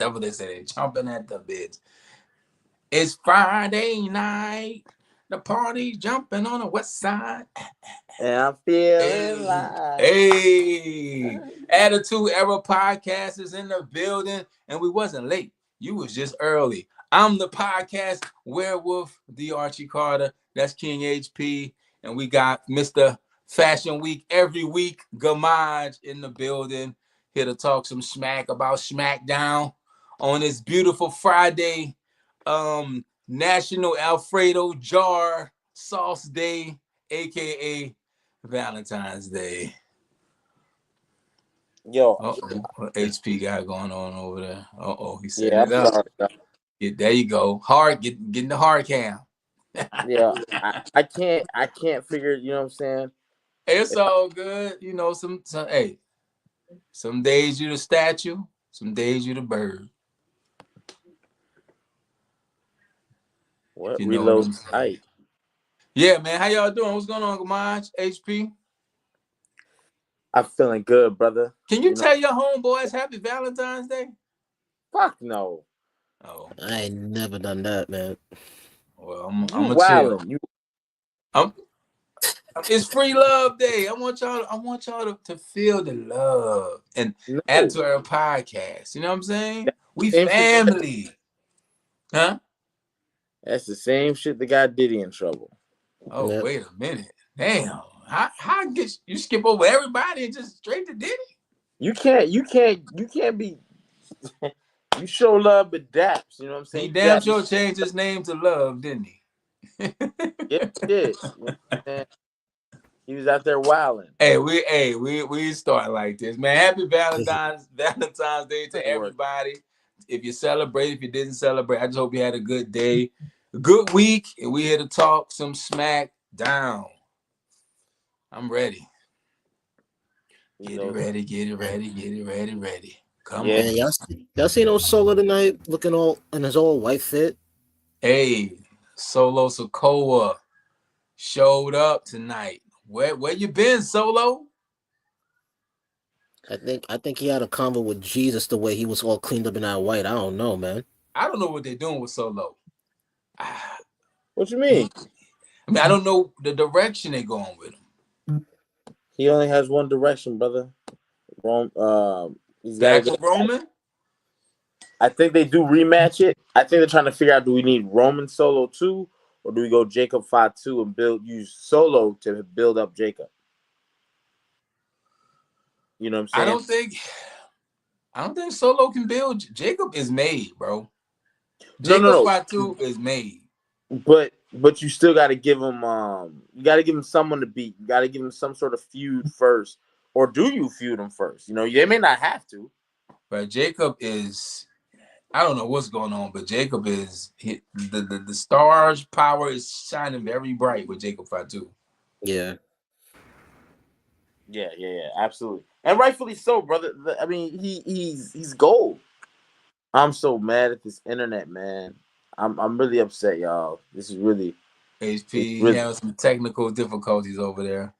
That's what they say. They jumping at the bits. It's Friday night. The party's jumping on the west side. And I'm feeling Hey, like hey. Attitude Era Podcast is in the building, and we wasn't late. You was just early. I'm the podcast werewolf, the Archie Carter. That's King HP, and we got Mr. Fashion Week every week. Gamage in the building, here to talk some smack about SmackDown on this beautiful Friday, National Alfredo Jar Sauce Day, aka Valentine's Day. yo. What HP got going on over there? He set Yeah, it I'm up. sorry. There you go. Getting the hard cam. Yeah, I can't figure. You know what I'm saying? It's all good. You know, some days you the statue, some days you the bird. If What you know what reload I'm saying. tight? Yeah, man. How y'all doing? What's going on, Gamage? HP? I'm feeling good, brother. Can you tell your homeboys happy Valentine's Day? Fuck no. Oh, I ain't never done that, man. well, I'm You a chill. wildin'. I'm It's Free Love Day. I want y'all to feel the love and add to our podcast. You know what I'm saying? We family. Huh? That's the same shit that got Diddy in trouble. Oh, yep. Wait a minute. Damn. How get you skip over everybody and just straight to Diddy? You can't be you show love but daps, you know what I'm saying? He damn sure changed his name to Love, didn't he? Yeah, he did. You know, he was out there wilding. Hey, we start like this, man. Happy Valentine's Day to everybody. If you celebrate, if you didn't celebrate, I just hope you had a good day, a good week, and we here to talk some smack down. I'm ready. Get it ready. Come on. Y'all seen old Solo tonight looking all in his all white fit? Hey, Solo Sokoa showed up tonight. Where you been, Solo? I think he had a convo with Jesus the way he was all cleaned up in that white. I don't know, man. I don't know what they're doing with Solo. What you mean? I mean, I don't know the direction they're going with him. He only has one direction, brother. He's back with Roman. I think they do rematch it. I think they're trying to figure out: do we need Roman Solo 2, or do we go Jacob Fatu and use Solo to build up Jacob? You know what I'm saying? I don't think Solo can build. Jacob is made, bro. Fatu is made. But you still got to give him you got to give him someone to beat. You got to give him some sort of feud first, or do you feud him first? You know, they may not have to. But Jacob is, I don't know what's going on, but Jacob is the star's power is shining very bright with Jacob Fatu. Yeah. Yeah, absolutely, and rightfully so, brother. I mean, he's gold. I'm so mad at this internet, man. I'm really upset, y'all. This is really HP. Really, having some technical difficulties over there.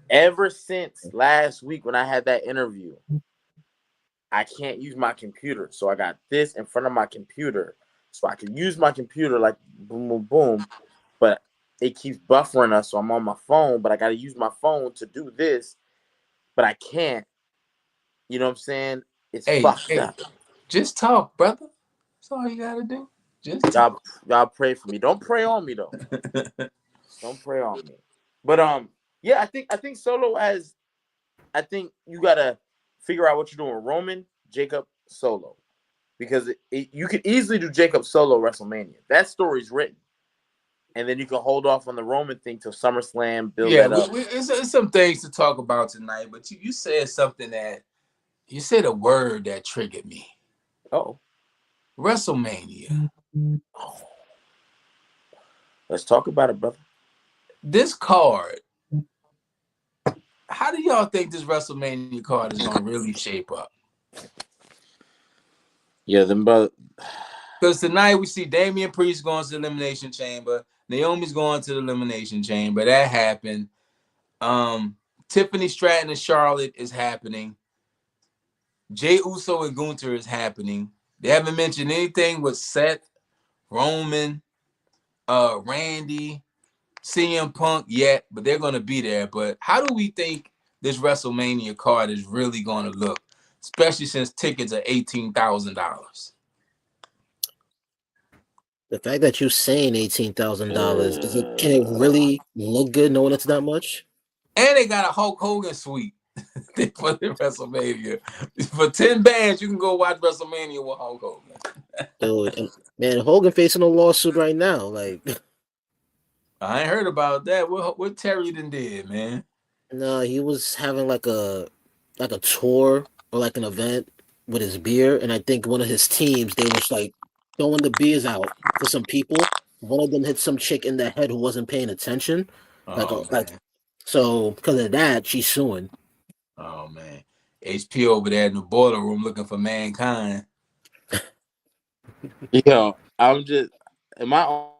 Ever since last week when I had that interview, I can't use my computer, so I got this in front of my computer, so I can use my computer like boom, boom, boom. But it keeps buffering us, so I'm on my phone. But I got to use my phone to do this, but I can't. You know what I'm saying? It's fucked up. Just talk, brother. That's all you gotta do. Just y'all pray for me. Don't pray on me though. Don't pray on me. But yeah, I think Solo has. I think you gotta figure out what you're doing. Roman, Jacob, Solo, because you could easily do Jacob Solo WrestleMania. That story's written, and then you can hold off on the Roman thing till SummerSlam. Build that up. It's some things to talk about tonight, but you said something that you said a word that triggered me. Oh, WrestleMania. Oh. Let's talk about it, brother. This card. How do y'all think this WrestleMania card is gonna really shape up? Yeah, them brother. Because tonight we see Damian Priest going to the Elimination Chamber. Naomi's going to the Elimination Chamber. That happened. Tiffany Stratton and Charlotte is happening. Jey Uso and Gunther is happening. They haven't mentioned anything with Seth, Roman, Randy, CM Punk yet, but they're going to be there. But how do we think this WrestleMania card is really going to look, especially since tickets are $18,000? The fact that you're saying $18,000 is it? Can it really look good knowing it's that much? And they got a Hulk Hogan suite for the WrestleMania. For 10 bands, you can go watch WrestleMania with Hulk Hogan. Dude, and, man, Hogan facing a lawsuit right now. Like, I ain't heard about that. What Terry did, man? no, he was having like a tour or like an event with his beer, and I think one of his teams they was like throwing the beers out for some people. One of them hit some chick in the head who wasn't paying attention. Oh Like man. so because of that, she's suing. Oh man. HP over there in the boiler room looking for Mankind. Yo, I'm just. Am I on?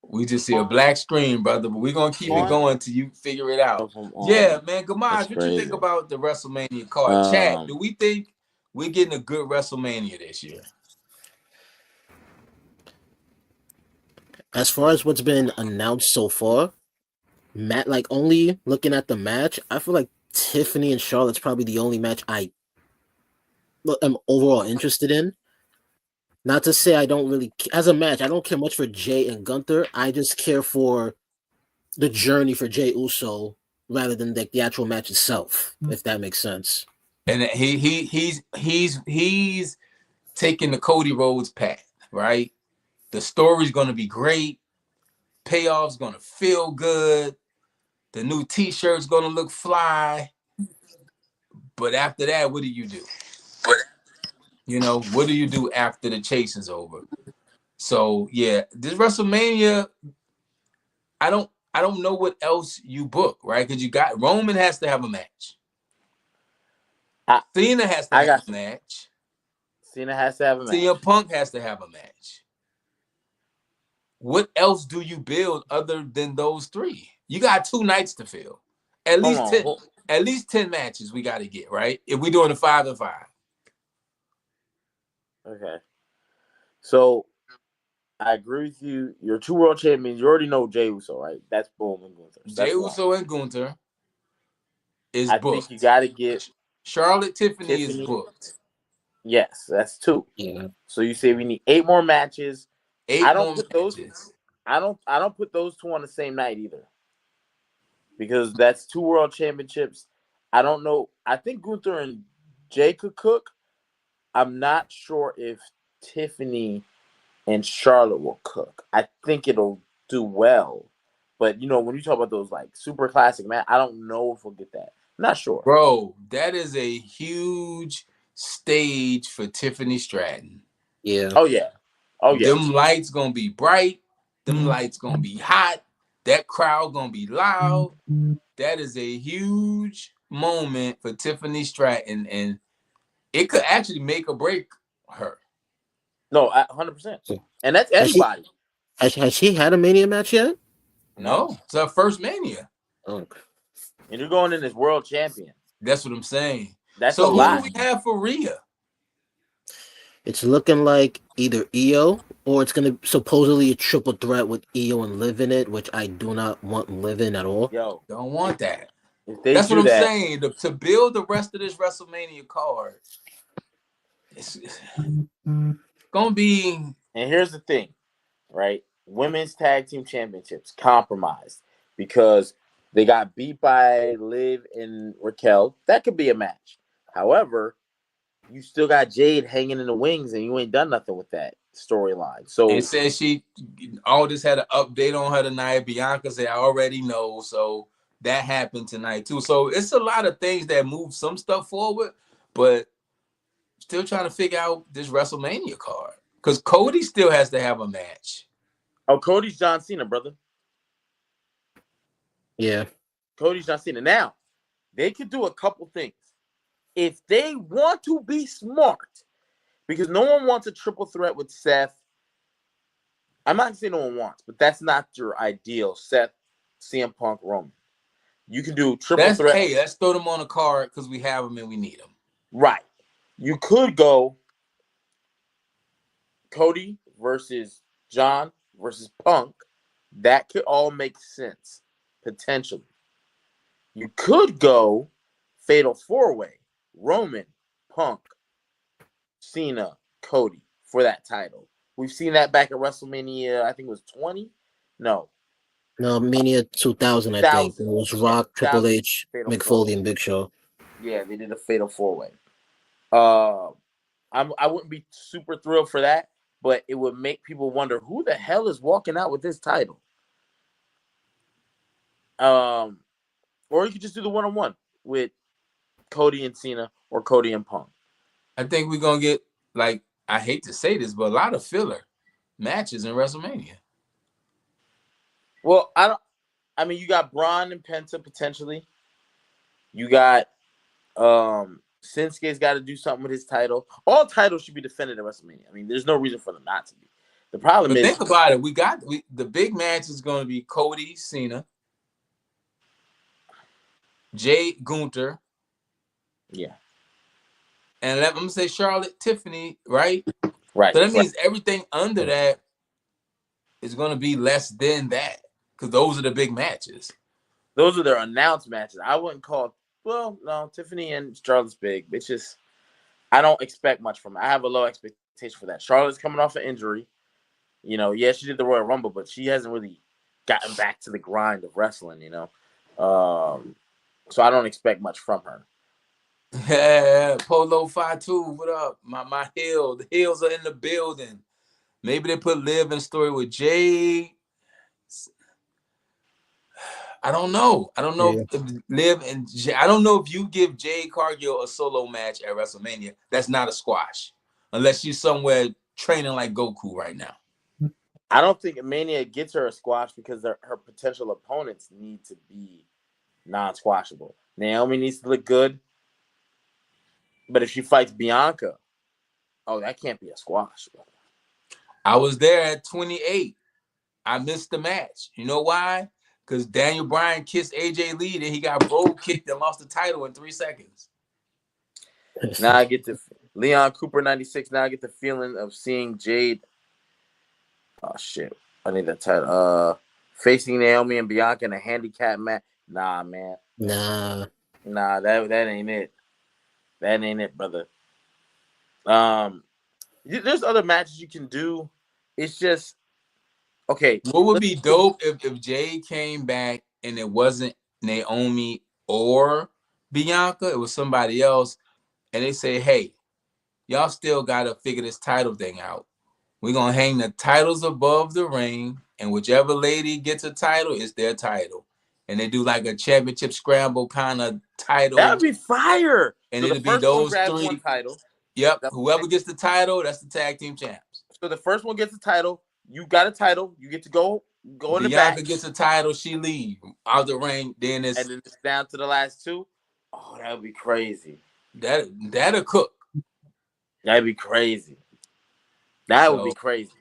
We just see a black screen, brother, but we're gonna keep it going till you figure it out. Yeah, man. Gamaj, what you think about the WrestleMania card? Chat, do we think we're getting a good WrestleMania this year? As far as what's been announced so far, Matt, like only looking at the match, I feel like Tiffany and Charlotte's probably the only match I am overall interested in. Not to say I don't really, as a match, I don't care much for Jay and Gunther. I just care for the journey for Jay Uso rather than the actual match itself, if that makes sense. And he's taking the Cody Rhodes path, right? The story's gonna be great. Payoff's gonna feel good. The new T-shirt's gonna look fly. But after that, what do you do? What do you do after the chase is over? So yeah, this WrestleMania, I don't know what else you book, right? Because you got Roman has to have a match. Cena has to have a match. Cena has to have a match. CM Punk has to have a match. What else do you build other than those three? You got 2 nights to fill. At least 10 matches we got to get, right? If we're doing a 5 and 5. Okay. So I agree with you. Your 2 world champions, you already know Jey Uso, right? That's boom and Gunther. Jey Uso and Gunther is booked. I think you got to get Charlotte Tiffany is booked. Yes, that's 2. Yeah. So you say we need 8 more matches. 8 I don't more put matches. I don't put those 2 on the same night either. Because that's 2 world championships. I don't know. I think Gunther and Jay could cook. I'm not sure if Tiffany and Charlotte will cook. I think it'll do well. But, when you talk about those, like, super classic, man, I don't know if we'll get that. I'm not sure. Bro, that is a huge stage for Tiffany Stratton. Yeah. Oh, yeah. Them lights going to be bright. Them lights going to be hot. That crowd going to be loud. That is a huge moment for Tiffany Stratton, and it could actually make or break her. No, 100%. And that's anybody. Has she had a Mania match yet? No, it's her first Mania. Oh. And you're going in as world champion. That's what I'm saying. That's so a lot. Who do we have for Rhea? It's looking like either Io or it's going to supposedly a triple threat with Io and Liv in it, which I do not want Liv in at all. Yo, don't want that. That's what I'm saying. To build the rest of this WrestleMania card, it's gonna be. And here's the thing, right? Women's Tag Team Championships compromised because they got beat by Liv and Raquel. That could be a match. However, you still got Jade hanging in the wings, and you ain't done nothing with that storyline. So it says Aldis had an update on her tonight. Bianca said, "I already know." So that happened tonight too. So it's a lot of things that move some stuff forward, but still trying to figure out this WrestleMania card because Cody still has to have a match. Oh, Cody's John Cena, brother. Yeah. Cody's John Cena. Now, they could do a couple things. If they want to be smart, because no one wants a triple threat with Seth. I'm not saying no one wants, but that's not your ideal Seth, CM Punk, Roman. You can do triple threat. Hey, let's throw them on a card because we have them and we need them. Right. You could go Cody versus John versus Punk, that could all make sense, potentially. You could go Fatal 4-Way, Roman, Punk, Cena, Cody for that title. We've seen that back at WrestleMania, I think it was 20? No. No, Mania 2000, I think. It 1000. was Yeah, Rock, Triple 1000 H, Fatal McFoley, 4-Way. and Big Show. Yeah, they did a Fatal 4-Way. I wouldn't be super thrilled for that, but it would make people wonder who the hell is walking out with this title. Or you could just do the one-on-one with Cody and Cena or Cody and Punk. I think we're gonna get, like, I hate to say this, but a lot of filler matches in WrestleMania. Well, I mean, you got Braun and Penta potentially. You got Shinsuke's got to do something with his title. All titles should be defended at WrestleMania. I mean, there's no reason for them not to be. The problem But is, think about it. The big match is going to be Cody, Cena, Jay, Gunther. Yeah. And I'm going to say Charlotte, Tiffany, right? Right. So that means everything under that is going to be less than that, because those are the big matches. Those are their announced matches. I wouldn't call, well, no, Tiffany and Charlotte's big. It's just, I don't expect much from it. I have a low expectation for that. Charlotte's coming off an injury. You know, yeah, she did the Royal Rumble, but she hasn't really gotten back to the grind of wrestling, you know. So I don't expect much from her. Yeah, Polo 5-2, what up? My heel. The heels are in the building. Maybe they put Liv in story with Jay. I don't know. I don't know if Liv and Jay, I don't know if you give Jade Cargill a solo match at WrestleMania. That's not a squash, unless she's somewhere training like Goku right now. I don't think Mania gets her a squash because her potential opponents need to be non-squashable. Naomi needs to look good, but if she fights Bianca, oh, that can't be a squash. I was there at 28. I missed the match. You know why? Because Daniel Bryan kissed AJ Lee, and he got road kicked and lost the title in 3 seconds. Now I get the Leon Cooper 96. Now I get the feeling of seeing Jade. Oh shit! I need that title. Facing Naomi and Bianca in a handicap match. Nah, man. Nah, that ain't it. That ain't it, brother. There's other matches you can do. It's just okay. What would be dope if Jade came back and it wasn't Naomi or Bianca, it was somebody else, and they say, hey, y'all still got to figure this title thing out. We're going to hang the titles above the ring, and whichever lady gets a title, it's their title. And they do like a championship scramble kind of title. That would be fire. And so it'll be those three. One title. Yep. Whoever gets the title, that's the tag team champs. So the first one gets the title. You got a title. You get to go in the back. Bianca gets a title. She leave out the ring. Then it's down to the last two. Oh, that would be crazy. That'll cook. That'd be crazy. That would be crazy.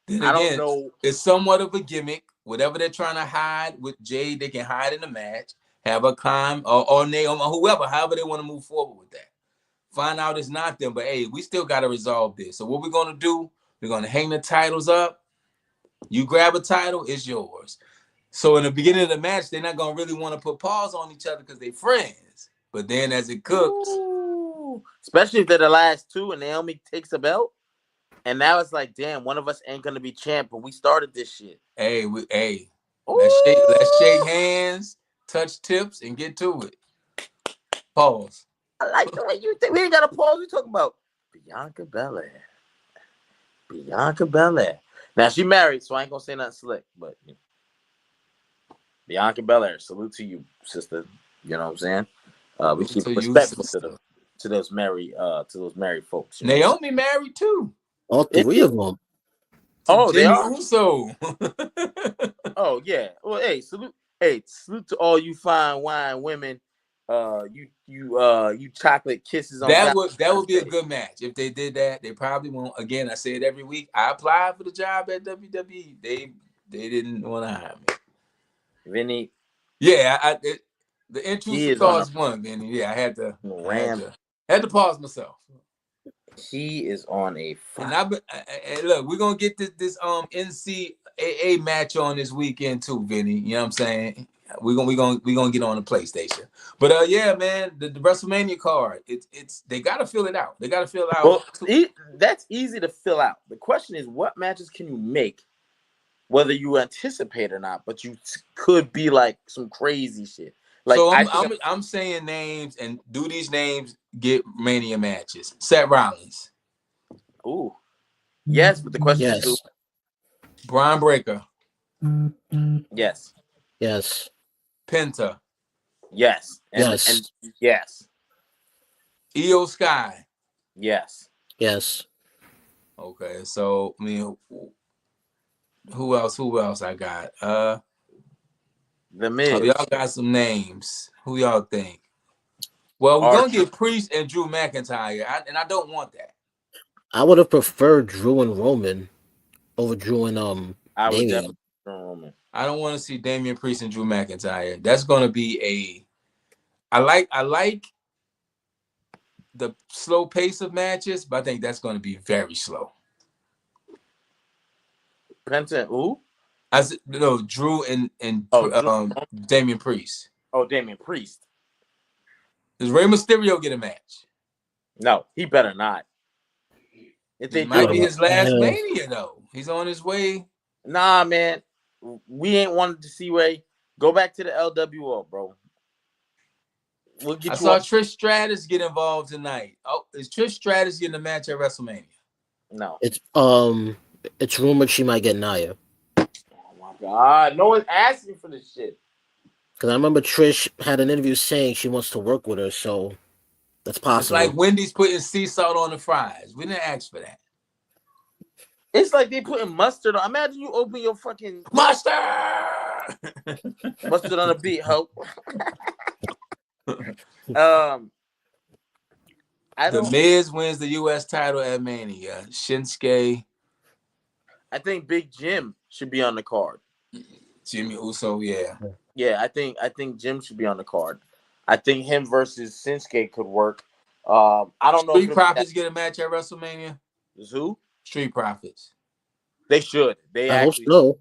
Then again, I don't know. It's somewhat of a gimmick. Whatever they're trying to hide with Jade, they can hide in the match. Have a climb or Naomi or whoever, however they want to move forward with that. Find out it's not them, but hey, we still got to resolve this. So what we're going to do, we're going to hang the titles up. You grab a title, it's yours. So in the beginning of the match, they're not going to really want to put paws on each other because they're friends. But then as it cooks. Ooh. Especially if they're the last two and Naomi takes a belt. And now it's like, damn, one of us ain't going to be champ, but we started this shit. Hey, let's shake hands, touch tips, and get to it. Pause. I like the way you think. We ain't got a pause. We talking about Bianca Belair. Bianca Belair. Now, she married, so I ain't going to say nothing slick, but you know. Bianca Belair, salute to you, sister. You know what I'm saying? We keep respectful to those married folks. Naomi married too. All three of them. Oh, they are. Also. Oh yeah. Well, hey, salute to all you fine wine women. You chocolate kisses on that would be a good match if they did that. They probably won't. Again, I say it every week. I applied for the job at WWE. They didn't want to hire me. Vinny. Yeah, the intrusive clause one, Vinny. Yeah, I had to pause myself. He is on a. And look, we're gonna get this NCAA match on this weekend too, Vinny. You know what I'm saying? We're gonna get on the PlayStation. But yeah, man, the WrestleMania card, it's they gotta fill it out. They gotta fill out. Well, that's easy to fill out. The question is, what matches can you make, whether you anticipate or not? But you could be like some crazy shit. Like, so I'm saying names, and do these names get Mania matches? Seth Rollins. Ooh. Yes, but the question is who? Braun Breaker. Yes. Yes. Penta. Yes. Yes. And yes. Io Sky. Yes. Yes. Okay, so I mean, who else? Who else I got? The Miz. Oh, y'all got some names. Who y'all think? Well, we're gonna get Priest and Drew McIntyre, and I don't want that. I would have preferred Drew and Roman over Drew and I would Damian. definitely Roman. I don't want to see Damian Priest and Drew McIntyre. That's gonna be a. I like the slow pace of matches, but I think that's gonna be very slow. Penta, who? Drew and Drew. Damian Priest. Oh, Damian Priest. Does Rey Mysterio get a match? No, he better not. It might be his last Mania though. He's on his way. Nah, man. We ain't wanted to see Ray. Go back to the LWO, bro. We'll get I saw Trish Stratus get involved tonight. Oh, is Trish Stratus getting a match at WrestleMania? No. It's rumored she might get Nia. Oh my God. No one's asking for this shit. Because I remember Trish had an interview saying she wants to work with her, so that's possible. It's like Wendy's putting sea salt on the fries. We didn't ask for that. It's like they putting mustard on. Imagine you open your fucking mustard on a beat, hope. The Miz wins the U.S. title at Mania. Shinsuke. I think Big Jim should be on the card. Jimmy Uso, yeah. Yeah, I think Jim should be on the card. I think him versus Shinsuke could work. I don't know. Street Profits get a match at WrestleMania. Who? Street Profits. They should. I hope so.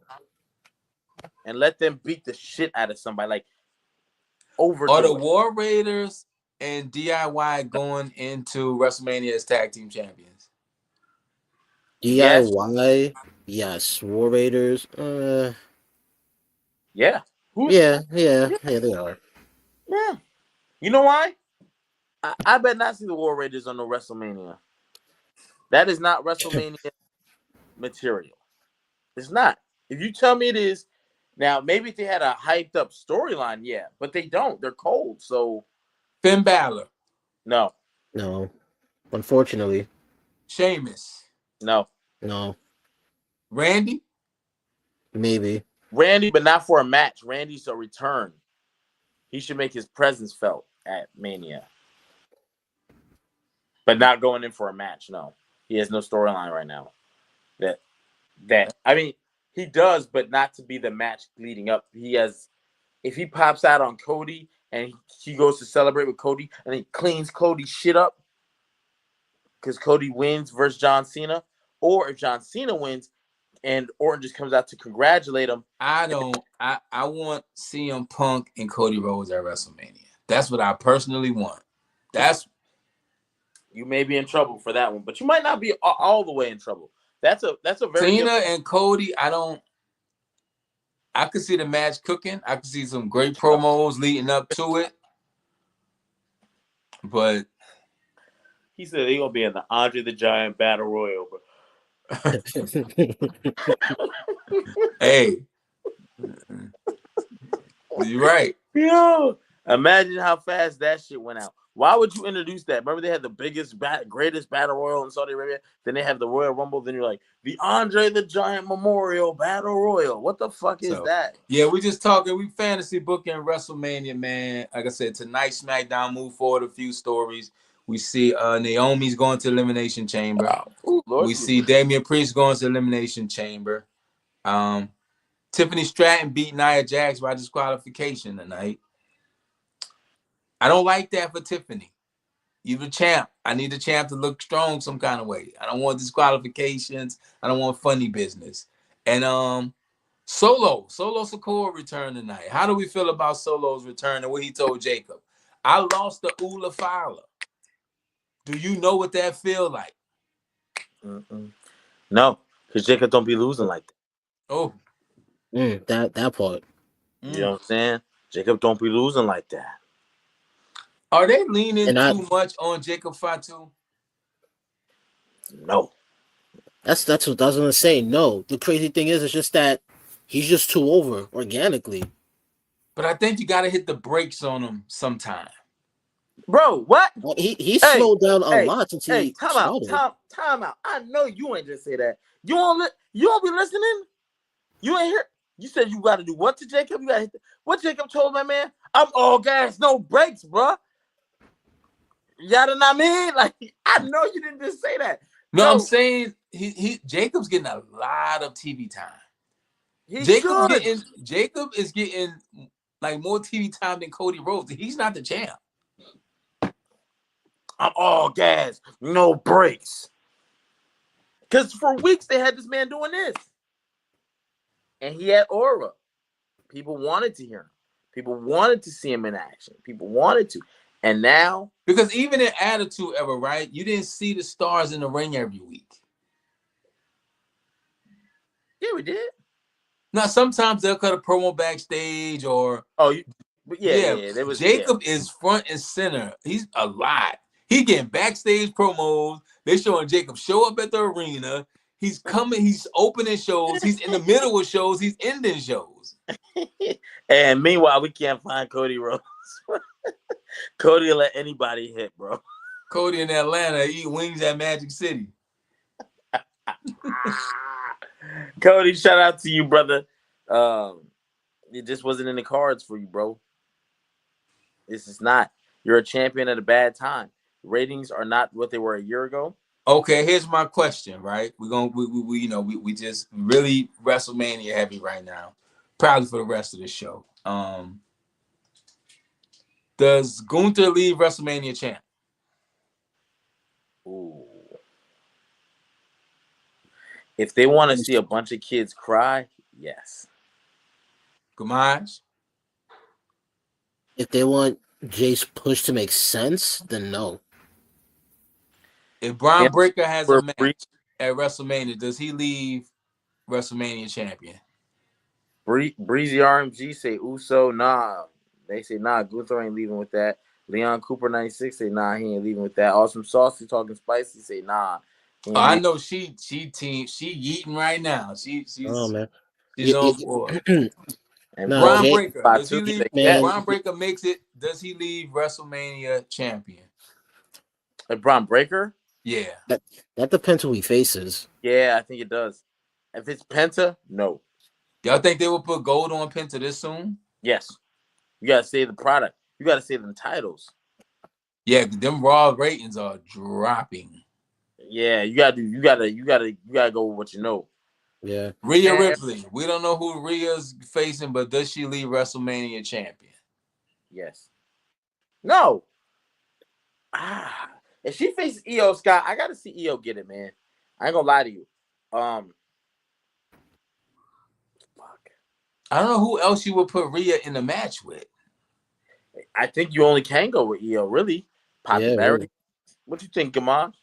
And let them beat the shit out of somebody. Like, over. Are the War Raiders and DIY going into WrestleMania as tag team champions? DIY, yes. War Raiders, yeah. Yeah, they are. Yeah. You know why? I bet not see the War Raiders on the WrestleMania. That is not WrestleMania material. It's not. If you tell me it is, now maybe if they had a hyped up storyline, yeah, but they don't. They're cold. So Finn Balor. No. Unfortunately. Sheamus. No. Randy? Maybe. Randy, but not for a match. Randy's a return. He should make his presence felt at Mania. But not going in for a match, no. He has no storyline right now. That I mean, he does, but not to be the match leading up. He has, if he pops out on Cody and he goes to celebrate with Cody and he cleans Cody's shit up because Cody wins versus John Cena, or if John Cena wins and Orton just comes out to congratulate him. I want CM Punk and Cody Rhodes at WrestleMania. That's what I personally want. You may be in trouble for that one, but you might not be all the way in trouble. That's a very Cena and Cody. I could see the match cooking. I could see some great promos leading up to it. But he said they're gonna be in the Andre the Giant Battle Royal. Hey, you're right. Yo, imagine how fast that shit went out. Why would you introduce that? Remember they had the greatest battle royal in Saudi Arabia. Then they have the Royal Rumble. Then you're like, the Andre the Giant Memorial Battle Royal. What the fuck is that? Yeah, we just talking. We fantasy booking WrestleMania, man. Like I said, tonight SmackDown move forward a few stories. We see Naomi's going to Elimination Chamber. We see Damian Priest going to Elimination Chamber. Tiffany Stratton beat Nia Jax by disqualification tonight. I don't like that for Tiffany. You the champ. I need the champ to look strong some kind of way. I don't want disqualifications. I don't want funny business. And Solo Sikoa returned tonight. How do we feel about Solo's return and what he told Jacob? I lost the Ula Fowler. Do you know what that feel like? No, because Jacob don't be losing like that. Oh, that part. You know what I'm saying? Jacob don't be losing like that. Are they leaning too much on Jacob Fatu? No. That's what I was gonna say. No, the crazy thing is, it's just that he's just too over organically. But I think you got to hit the brakes on him sometime. Bro, what? He slowed down a lot since he started. Time out. I know you ain't just say that. You don't be listening. You ain't here. You said you got to do what to Jacob? You got to hit what Jacob told my man? I'm all gas, no brakes, bro. Y'all know what I mean? Like, I know you didn't just say that. No, I'm saying Jacob's getting a lot of TV time. Jacob is getting like more TV time than Cody Rhodes. He's not the champ. I'm all gas, no brakes. Because for weeks they had this man doing this. And he had aura. People wanted to hear him. People wanted to see him in action. People wanted to. And now... Because even in Attitude Era, right? You didn't see the stars in the ring every week. Yeah, we did. Now, sometimes they'll cut a promo backstage or... Jacob is front and center. He's a lot. He getting backstage promos. They're showing Jacob show up at the arena. He's coming. He's opening shows. He's in the middle of shows. He's ending shows. And meanwhile, we can't find Cody Rhodes. Cody will let anybody hit, bro. Cody in Atlanta eat wings at Magic City. Cody, shout out to you, brother. It just wasn't in the cards for you, bro. This is not. You're a champion at a bad time. Ratings are not what they were a year ago. Okay, here's my question, right? We just really WrestleMania heavy right now. Probably for the rest of the show. Does Gunther leave WrestleMania champ? Ooh. If they want to see a bunch of kids cry, yes. Gamage? If they want Jay's push to make sense, then no. If Braun Breaker has a match at WrestleMania, does he leave WrestleMania champion? Breezy RMG say Uso, nah. They say nah, Gunther ain't leaving with that. Leon Cooper 96 say nah, he ain't leaving with that. Awesome Saucy talking spicy say nah. I know she yeeting right now. She's on board. And Braun Breaker, does he leave? If Braun Breaker makes it, does he leave WrestleMania champion? Like Braun Breaker? Yeah. That depends who he faces. Yeah, I think it does. If it's Penta, no. Y'all think they will put gold on Penta this soon? Yes. You gotta save the product. You gotta save them titles. Yeah, them Raw ratings are dropping. Yeah, you gotta go with what you know. Yeah. Rhea Ripley. We don't know who Rhea's facing, but does she leave WrestleMania champion? Yes. No. If she faces Io Scott, I gotta see Io get it, man. I ain't gonna lie to you. Fuck. I don't know who else you would put Rhea in the match with. I think you only can go with Io, really. Popularity. Yeah, really. What you think, Gamon?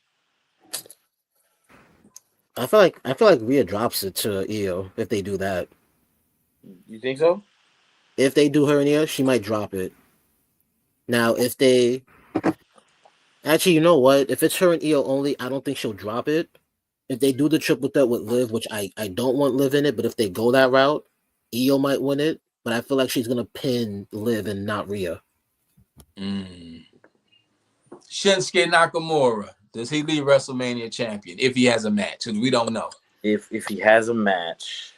I feel like Rhea drops it to Io if they do that. You think so? If they do her in Io, she might drop it. Now, if they actually, you know what? If it's her and Io only, I don't think she'll drop it. If they do the triple threat with Liv, which I don't want Liv in it, but if they go that route, Io might win it. But I feel like she's gonna pin Liv and not Rhea. Shinsuke Nakamura, does he leave WrestleMania champion if he has a match? Because we don't know. If he has a match,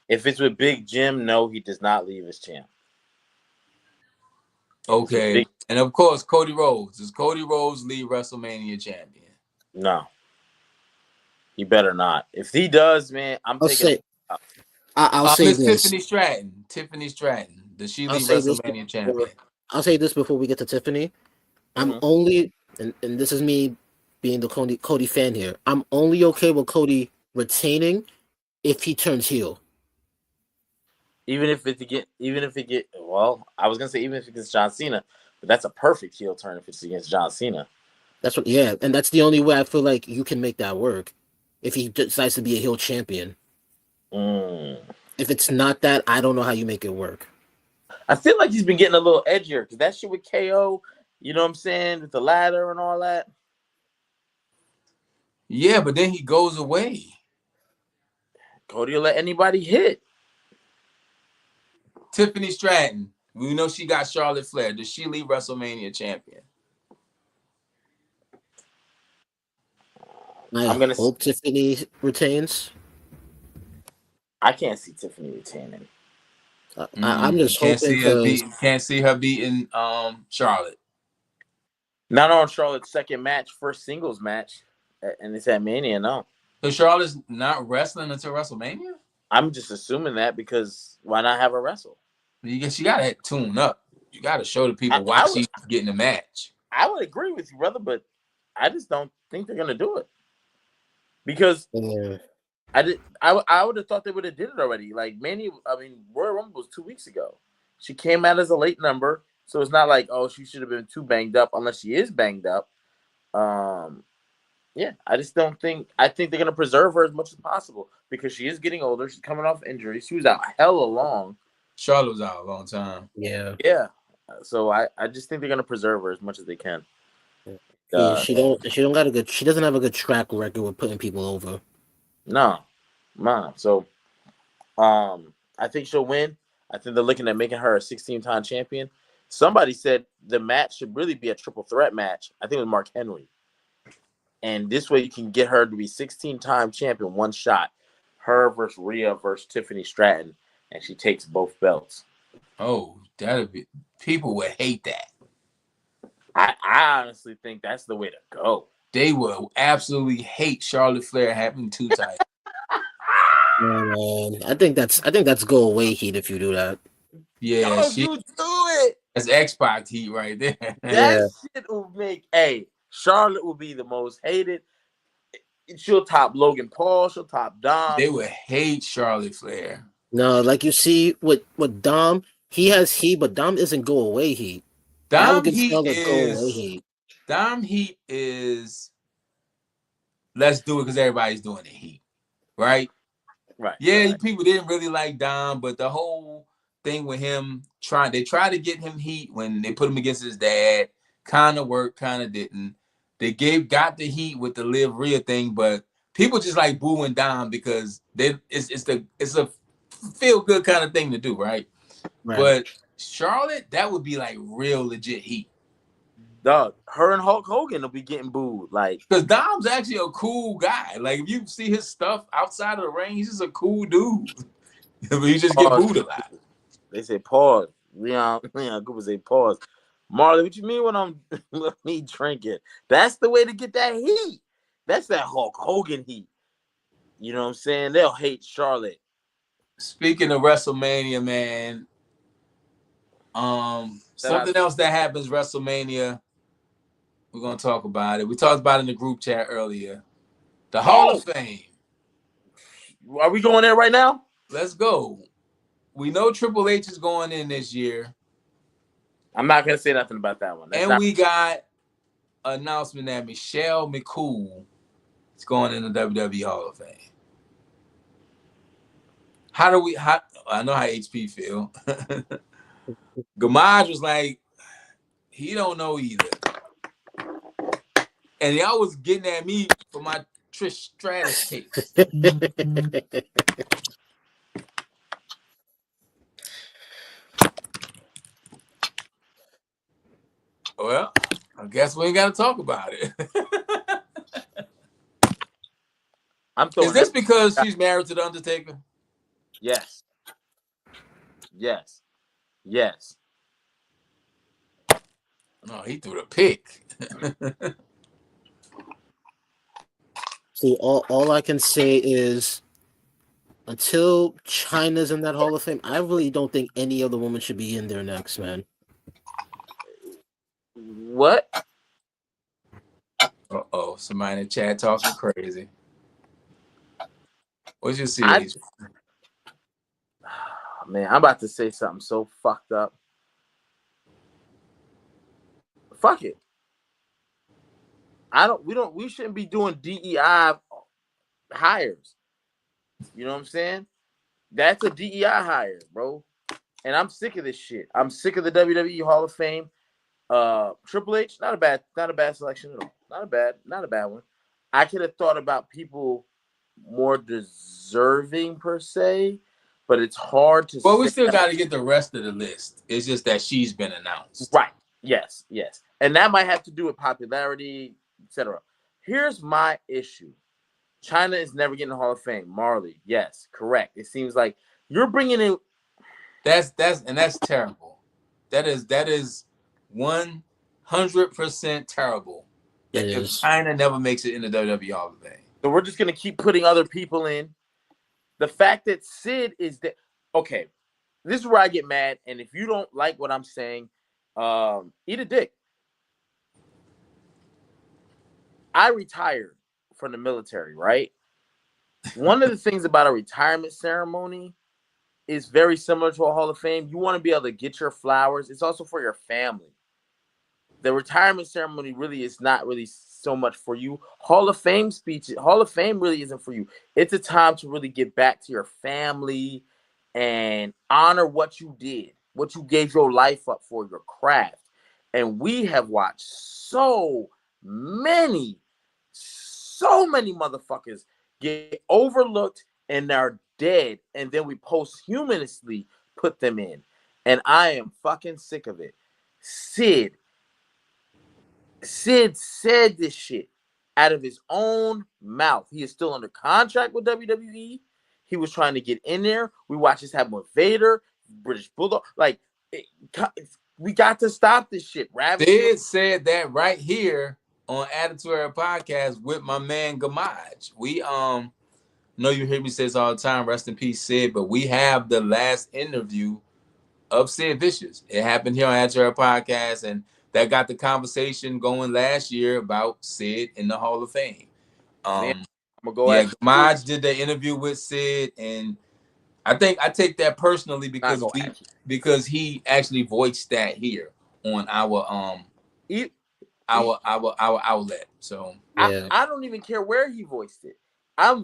if it's with Big Jim, no, he does not leave as champ. Okay, and of course, Cody Rhodes. Does Cody Rhodes leave WrestleMania champion? No, he better not. If he does, man, I'll say this. Tiffany Stratton. Does she leave WrestleMania champion? I'll say this before we get to Tiffany. I'm only and this is me being the Cody fan here. I'm only okay with Cody retaining if he turns heel. Even if it get, well, I was gonna say even if it gets John Cena, but that's a perfect heel turn if it's against John Cena. That's what, yeah, and that's the only way I feel like you can make that work. If he decides to be a heel champion. If it's not that, I don't know how you make it work. I feel like he's been getting a little edgier because that shit with KO, you know what I'm saying, with the ladder and all that. Yeah, but then he goes away. Cody will let anybody hit. Tiffany Stratton, we know she got Charlotte Flair. Does she leave WrestleMania champion? I hope Tiffany retains. I can't see Tiffany retaining. I'm just hoping can't see her beating Charlotte. Not on Charlotte's second match, first singles match, and it's at Mania. No, so Charlotte's not wrestling until WrestleMania. I'm just assuming that because why not have her wrestle? She got to tune up. You got to show the people why she's getting a match. I would agree with you, brother, but I just don't think they're gonna do it because I would have thought they would have did it already. Like Mania, I mean, Royal Rumble was 2 weeks ago. She came out as a late number, so it's not like she should have been too banged up unless she is banged up. Yeah, I just don't think. I think they're gonna preserve her as much as possible because she is getting older. She's coming off injury. She was out hella long. Charlotte was out a long time. Yeah. So I just think they're gonna preserve her as much as they can. She doesn't have a good track record with putting people over. No. So I think she'll win. I think they're looking at making her a 16-time champion. Somebody said the match should really be a triple threat match. I think it was Mark Henry. And this way you can get her to be 16-time champion, one shot. Her versus Rhea versus Tiffany Stratton. And she takes both belts. Oh, people would hate that. I honestly think that's the way to go. They will absolutely hate Charlotte Flair having 2 titles. Man, I think that's go away heat if you do that. Yeah, you do it. That's X-Pac heat right there. That shit will make Charlotte will be the most hated. She'll top Logan Paul. She'll top Dom. They would hate Charlotte Flair. No, like you see with Dom, he has heat, but Dom isn't go away heat. Dom heat is let's do it because everybody's doing the heat, right? Right. Yeah, right. People didn't really like Dom, but the whole thing with him they tried to get him heat when they put him against his dad. Kind of worked, kind of didn't. They got the heat with the Liv Rhea thing, but people just like booing Dom because it's a feel good kind of thing to do, right? But Charlotte, that would be like real legit heat. Dog, her and Hulk Hogan will be getting booed, like because Dom's actually a cool guy. Like if you see his stuff outside of the ring, he's just a cool dude. But he just get booed a lot. They say pause. Leon Cooper say pause. Marley, what you mean when I'm me drinking? That's the way to get that heat. That's that Hulk Hogan heat. You know what I'm saying? They'll hate Charlotte. Speaking of WrestleMania, man, something else that happens WrestleMania, we're gonna talk about it. We talked about it in the group chat earlier. The Hall of Fame. Are we going there right now? Let's go. We know Triple H is going in this year. I'm not gonna say nothing about that one. We got an announcement that Michelle McCool is going in the WWE Hall of Fame. I know how HP feel. Gamage was like, he don't know either. And y'all was getting at me for my Trish Stratus case. Well, I guess we ain't got to talk about it. Is this because she's married to the Undertaker? Yes. No, he threw the pick. See, all I can say is until China's in that Hall of Fame, I really don't think any other woman should be in there next, man. What? Uh-oh, somebody in the chat talking crazy. What's your I, CH? man, I'm about to say something so fucked up. Fuck it. We shouldn't be doing DEI hires. You know what I'm saying? That's a DEI hire, bro. And I'm sick of this shit. I'm sick of the WWE Hall of Fame. Triple H, not a bad selection at all. Not a bad one. I could have thought about people more deserving per se, but it's hard to. Well, we still got to get the rest of the list. It's just that she's been announced. Right. Yes. And that might have to do with popularity, etc. Here's my issue. China is never getting the Hall of Fame. Marley, yes, correct. It seems like you're bringing in. That's terrible. That is 100% terrible. It If is. China never makes it in the WWE Hall of Fame. So we're just gonna keep putting other people in. The fact that Sid is that okay, this is where I get mad. And if you don't like what I'm saying, eat a dick. I retired from the military, right? One of the things about a retirement ceremony is very similar to a Hall of Fame. You want to be able to get your flowers. It's also for your family. The retirement ceremony really is not really so much for you. Hall of Fame really isn't for you. It's a time to really get back to your family and honor what you did, what you gave your life up for, your craft. And we have watched so many motherfuckers get overlooked and they're dead, and then we posthumously put them in. And I am fucking sick of it. Sid said this shit out of his own mouth. He is still under contract with WWE. He was trying to get in there. We watched this happen with Vader, British Bulldog. We got to stop this shit. Sid said that right here on Attitude Era Podcast with my man Gamaj. We know you hear me say this all the time, rest in peace, Sid, but we have the last interview of Sid Vicious. It happened here on Attitude Era Podcast, and that got the conversation going last year about Sid in the Hall of Fame. Man, I'm gonna go Gamaj did the interview with Sid, and I think I take that personally because he actually voiced that here on our outlet. So yeah. I don't even care where he voiced it. I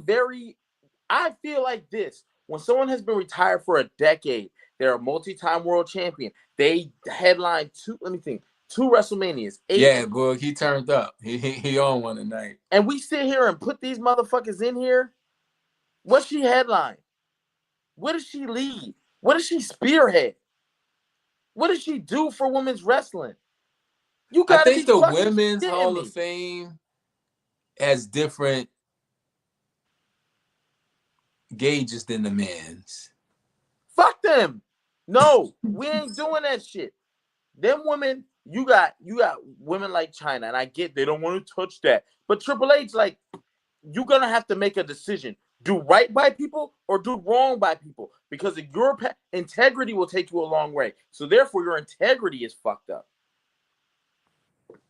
feel like this. When someone has been retired for a decade, they're a multi-time world champion. They headlined two WrestleManias. Yeah, boy, he turned up. He on one tonight. And we sit here and put these motherfuckers in here. What's she headline? What does she lead? What does she spearhead? What does she do for women's wrestling? I think the Women's Hall of Fame has different gauges than the men's. Fuck them. No, we ain't doing that shit. Them women, you got women like China, and I get they don't want to touch that. But Triple H, like, you're gonna have to make a decision. Do right by people or do wrong by people. Because your integrity will take you a long way. So therefore, your integrity is fucked up.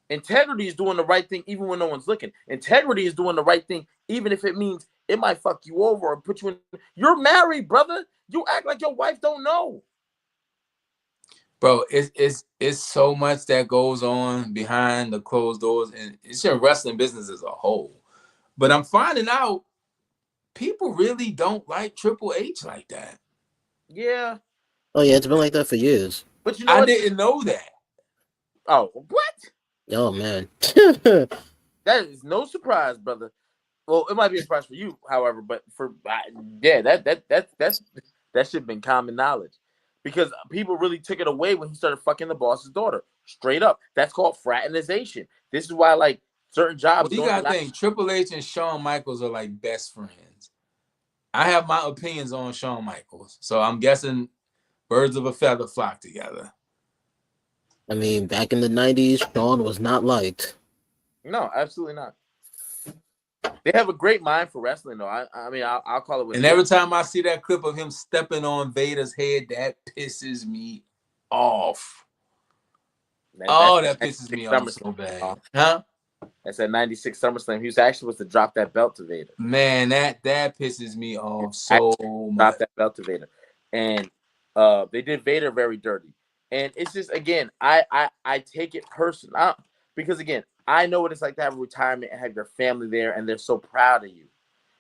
Integrity is doing the right thing even when no one's looking. Integrity is doing the right thing even if it means it might fuck you over or put you in. You're married, brother. You act like your wife don't know. Bro, it's so much that goes on behind the closed doors, and it's your wrestling business as a whole. But I'm finding out people really don't like Triple H like that. Yeah. Oh yeah, it's been like that for years. But you know I didn't know that. Oh, what? Oh man. That is no surprise, brother. Well, it might be a surprise for you, however, but that should have been common knowledge. Because people really took it away when he started fucking the boss's daughter. Straight up. That's called fraternization. This is why, like, certain jobs. Well, you gotta think Triple H and Shawn Michaels are like best friends. I have my opinions on Shawn Michaels, so I'm guessing birds of a feather flock together. I mean, back in the 90s, Shawn was not liked. No, absolutely not. They have a great mind for wrestling, though. I mean, I'll call it what and every time I see that clip of him stepping on Vader's head, that pisses me off. That pisses me off so bad. Huh? That's at 96 SummerSlam. He was actually supposed to drop that belt to Vader. Man, that pisses me off so Drop much. that belt to Vader, and they did Vader very dirty. And it's just, again, I take it personal because, again, I know what it's like to have a retirement and have your family there, and they're so proud of you.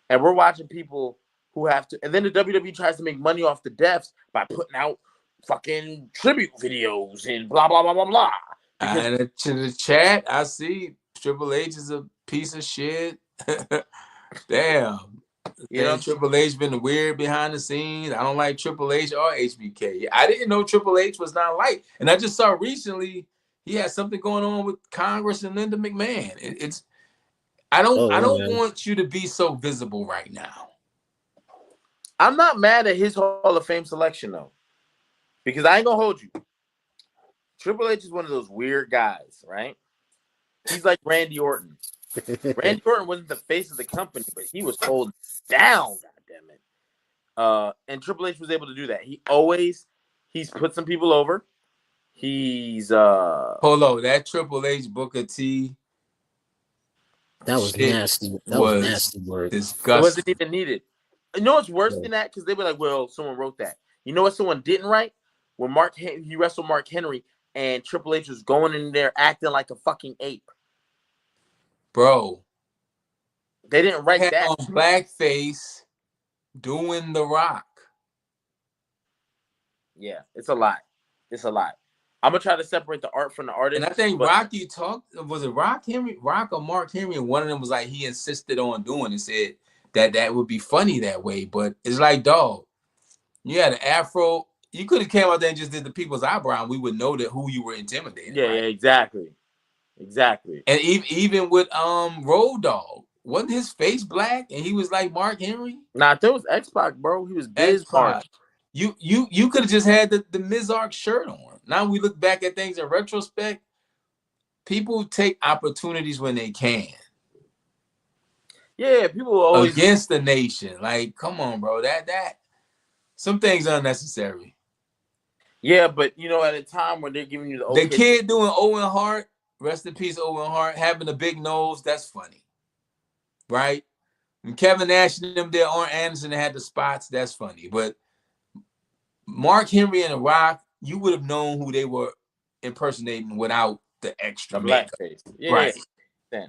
And we're watching people who have to, and then the WWE tries to make money off the deaths by putting out fucking tribute videos and blah blah blah blah blah. Because And to the chat, I see Triple H is a piece of shit. Damn. you know, Triple H been weird behind the scenes. I don't like Triple H or HBK. I didn't know Triple H was not liked. And I just saw recently he had something going on with Congress and Linda McMahon. I don't want you to be so visible right now. I'm not mad at his Hall of Fame selection though, because I ain't gonna hold you. Triple H is one of those weird guys, right? He's like Randy Orton. Randy Orton wasn't the face of the company, but he was holding down, goddammit. And Triple H was able to do that. He's put some people over. He's Hold on, that Triple H Booker T. That was nasty. That was nasty word. Disgusting. It wasn't even needed. You know what's worse than that? Because they were like, well, someone wrote that. You know what someone didn't write? When he wrestled Mark Henry and Triple H was going in there acting like a fucking ape. Bro. They didn't write that. On blackface doing The Rock. Yeah, it's a lot. It's a lot. I'm gonna try to separate the art from the artist. And I think Rocky was it Rock or Mark Henry? And one of them was like, he insisted on doing and said that would be funny that way. But it's like, dog, you had an afro. You could have came out there and just did the people's eyebrow, and we would know that who you were intimidating. Yeah, right? Yeah, exactly. And even with Road Dogg, wasn't his face black and he was like Mark Henry? Nah, that was X-Pac, bro. He was Biz-Mark. You could have just had the Mizark shirt on. Now we look back at things in retrospect. People take opportunities when they can. Yeah, people always against the nation. Like, come on, bro. That some things are unnecessary. Yeah, but you know, at a time when they're giving you the kid doing Owen Hart, rest in peace, Owen Hart, having a big nose, that's funny, right? And Kevin Nash and them there, Arn Anderson, had the spots, that's funny. But Mark Henry and The Rock, you would have known who they were impersonating without the extra blackface. Yeah, right. Yeah.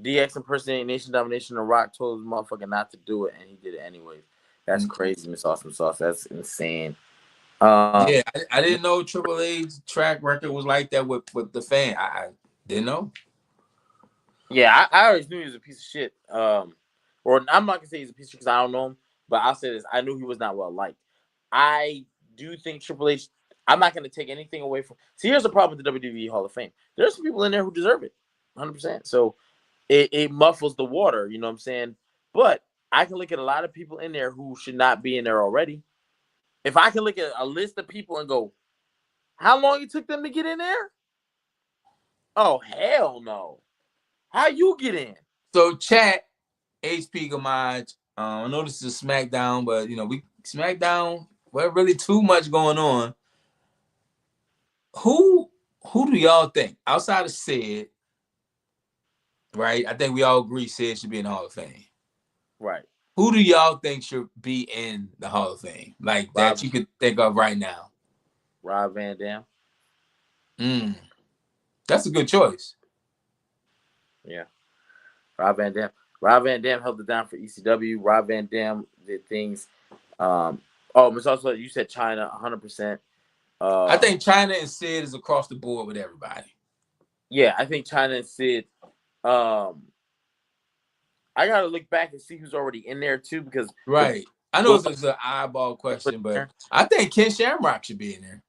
DX impersonating Nation Domination. The Rock told his motherfucker not to do it, and he did it anyways. That's crazy, Miss Awesome Sauce. That's insane. I didn't know Triple H's track record was like that with the fan. I didn't know. Yeah, I always knew he was a piece of shit. Or I'm not gonna say he's a piece of shit because I don't know him, but I'll say this: I knew he was not well liked. I do think Triple H. I'm not gonna take anything away from. See, here's the problem with the WWE Hall of Fame. There's some people in there who deserve it, 100%. So it muffles the water. You know what I'm saying? But I can look at a lot of people in there who should not be in there already. If I can look at a list of people and go, how long it took them to get in there? Oh, hell no. How you get in? So chat, HP Gamage, I know this is SmackDown, but we SmackDown, well, really too much going on. Who do y'all think, outside of Sid, right? I think we all agree Sid should be in the Hall of Fame. Right. Who do y'all think should be in the Hall of Fame? Like that you could think of right now? Rob Van Dam. That's a good choice. Yeah. Rob Van Dam. Rob Van Dam held it down for ECW. Rob Van Dam did things. Miss also, you said China, 100%. I think China and Sid is across the board with everybody. Yeah, I think China and Sid. I gotta look back and see who's already in there too, because right. I know this is an eyeball question, but I think Ken Shamrock should be in there.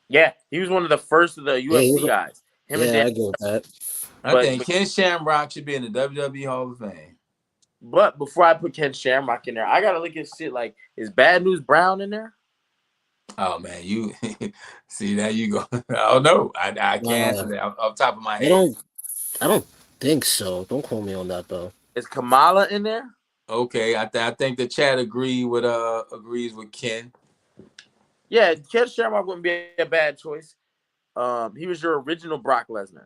Yeah, he was one of the first of the UFC guys. I agree with that. I think Ken Shamrock should be in the WWE Hall of Fame. But before I put Ken Shamrock in there, I gotta look at shit like, is Bad News Brown in there? Oh man, you see that you go. I don't know. I can't answer that off top of my head. I don't think so. Don't quote me on that though. Is Kamala in there? Okay, I think the chat agrees with Ken. Yeah, Ken Shamrock wouldn't be a bad choice. He was your original Brock Lesnar.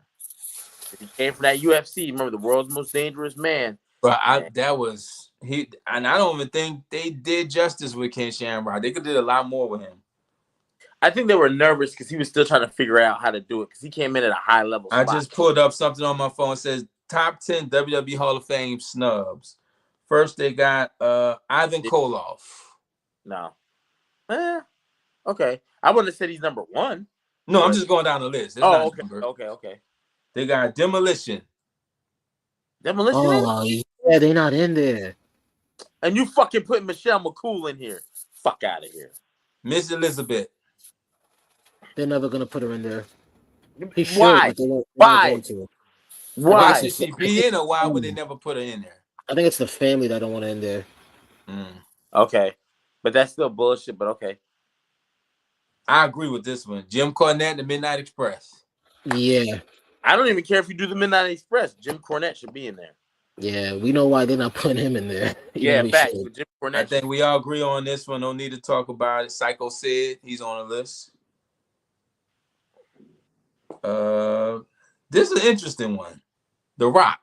He came from that UFC. Remember, the world's most dangerous man. But that was he, and I don't even think they did justice with Ken Shamrock. They could do a lot more with him. I think they were nervous because he was still trying to figure out how to do it because he came in at a high level I spot. just pulled up something on my phone. It says top 10 WWE Hall of Fame snubs. First, they got Ivan Koloff. No. Okay. I wouldn't have said he's number one. No, I'm just going down the list. It's not okay. number. Okay. They got Demolition. Demolition? Oh, yeah, they're not in there. And you fucking put Michelle McCool in here. Fuck out of here. Miss Elizabeth. They're never gonna put her in there. He should, Why? but they're not Why? going to. Why? Should she be in, or why would they never put her in there? I think it's the family that don't want her in there. Okay. But that's still bullshit, but okay. I agree with this one. Jim Cornette and the Midnight Express. Yeah. I don't even care if you do the Midnight Express. Jim Cornette should be in there. Yeah, we know why they're not putting him in there. Yeah, facts. But Jim Cornette. I think we all agree on this one. No need to talk about it. Psycho Sid, he's on the list. This is an interesting one. The Rock.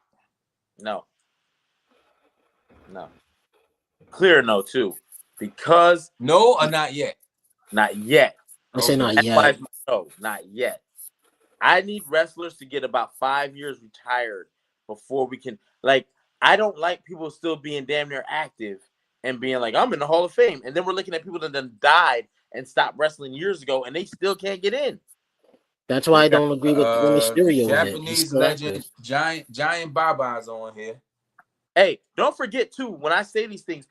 No. Clear no, too. Because. No or not yet? Not yet. I say not That's yet. why no, not yet. I need wrestlers to get about 5 years retired before we can. Like, I don't like people still being damn near active and being like, I'm in the Hall of Fame. And then we're looking at people that then died and stopped wrestling years ago and they still can't get in. That's why I don't agree with Rey Mysterio. Japanese legend, Giant Baba's on here. Hey, don't forget, too, when I say these things,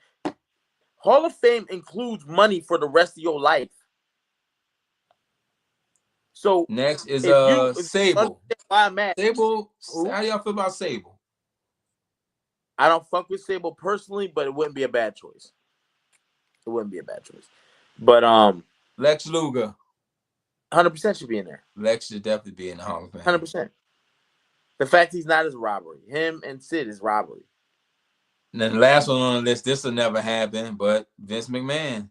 Hall of Fame includes money for the rest of your life. So next is Sable. Sable. Sable, how y'all feel about Sable? I don't fuck with Sable personally, but it wouldn't be a bad choice. But Lex Luger. 100% should be in there. Lex should definitely be in the Hall of Fame. 100%. The fact he's not is robbery. Him and Sid is robbery. And then the last one on the list, this will never happen, but Vince McMahon.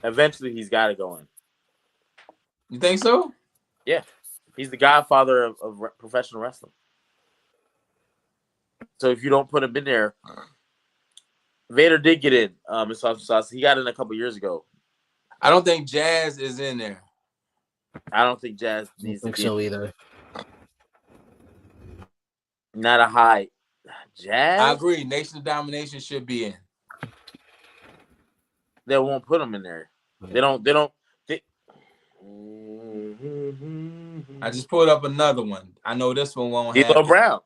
Eventually, he's got to go in. You think so? Yeah. He's the godfather of professional wrestling. So if you don't put him in there, Vader did get in. He got in a couple years ago. I don't think Jazz is in there. I don't think Jazz needs to be so either. Not a high. Jazz? I agree. Nation of Domination should be in. They won't put him in there. They don't. I just pulled up another one. I know this one won't happen. D'Lo Brown.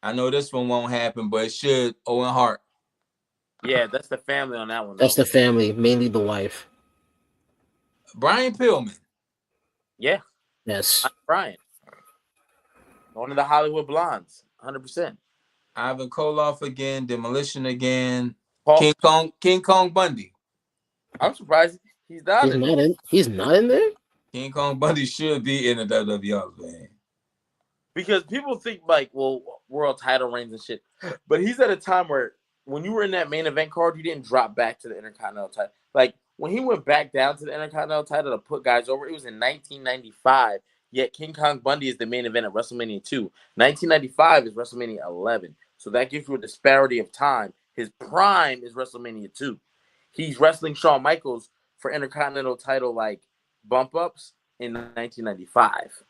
I know this one won't happen, but it should. Owen Hart. Yeah, that's the family on that one. That's the family, mainly the wife. Brian Pillman. Yeah. Yes. Brian. One of the Hollywood Blondes. 100%. Ivan Koloff again. Demolition again. Paul. King Kong Bundy. I'm surprised he's not in. He's not in there? King Kong Bundy should be in the WWE, man. Because people think like, well, world title reigns and shit. But he's at a time where when you were in that main event card, you didn't drop back to the Intercontinental title. Like when he went back down to the Intercontinental title to put guys over, it was in 1995. Yet King Kong Bundy is the main event at WrestleMania 2. 1995 is WrestleMania 11. So that gives you a disparity of time. His prime is WrestleMania 2. He's wrestling Shawn Michaels for Intercontinental title like bump ups in 1995.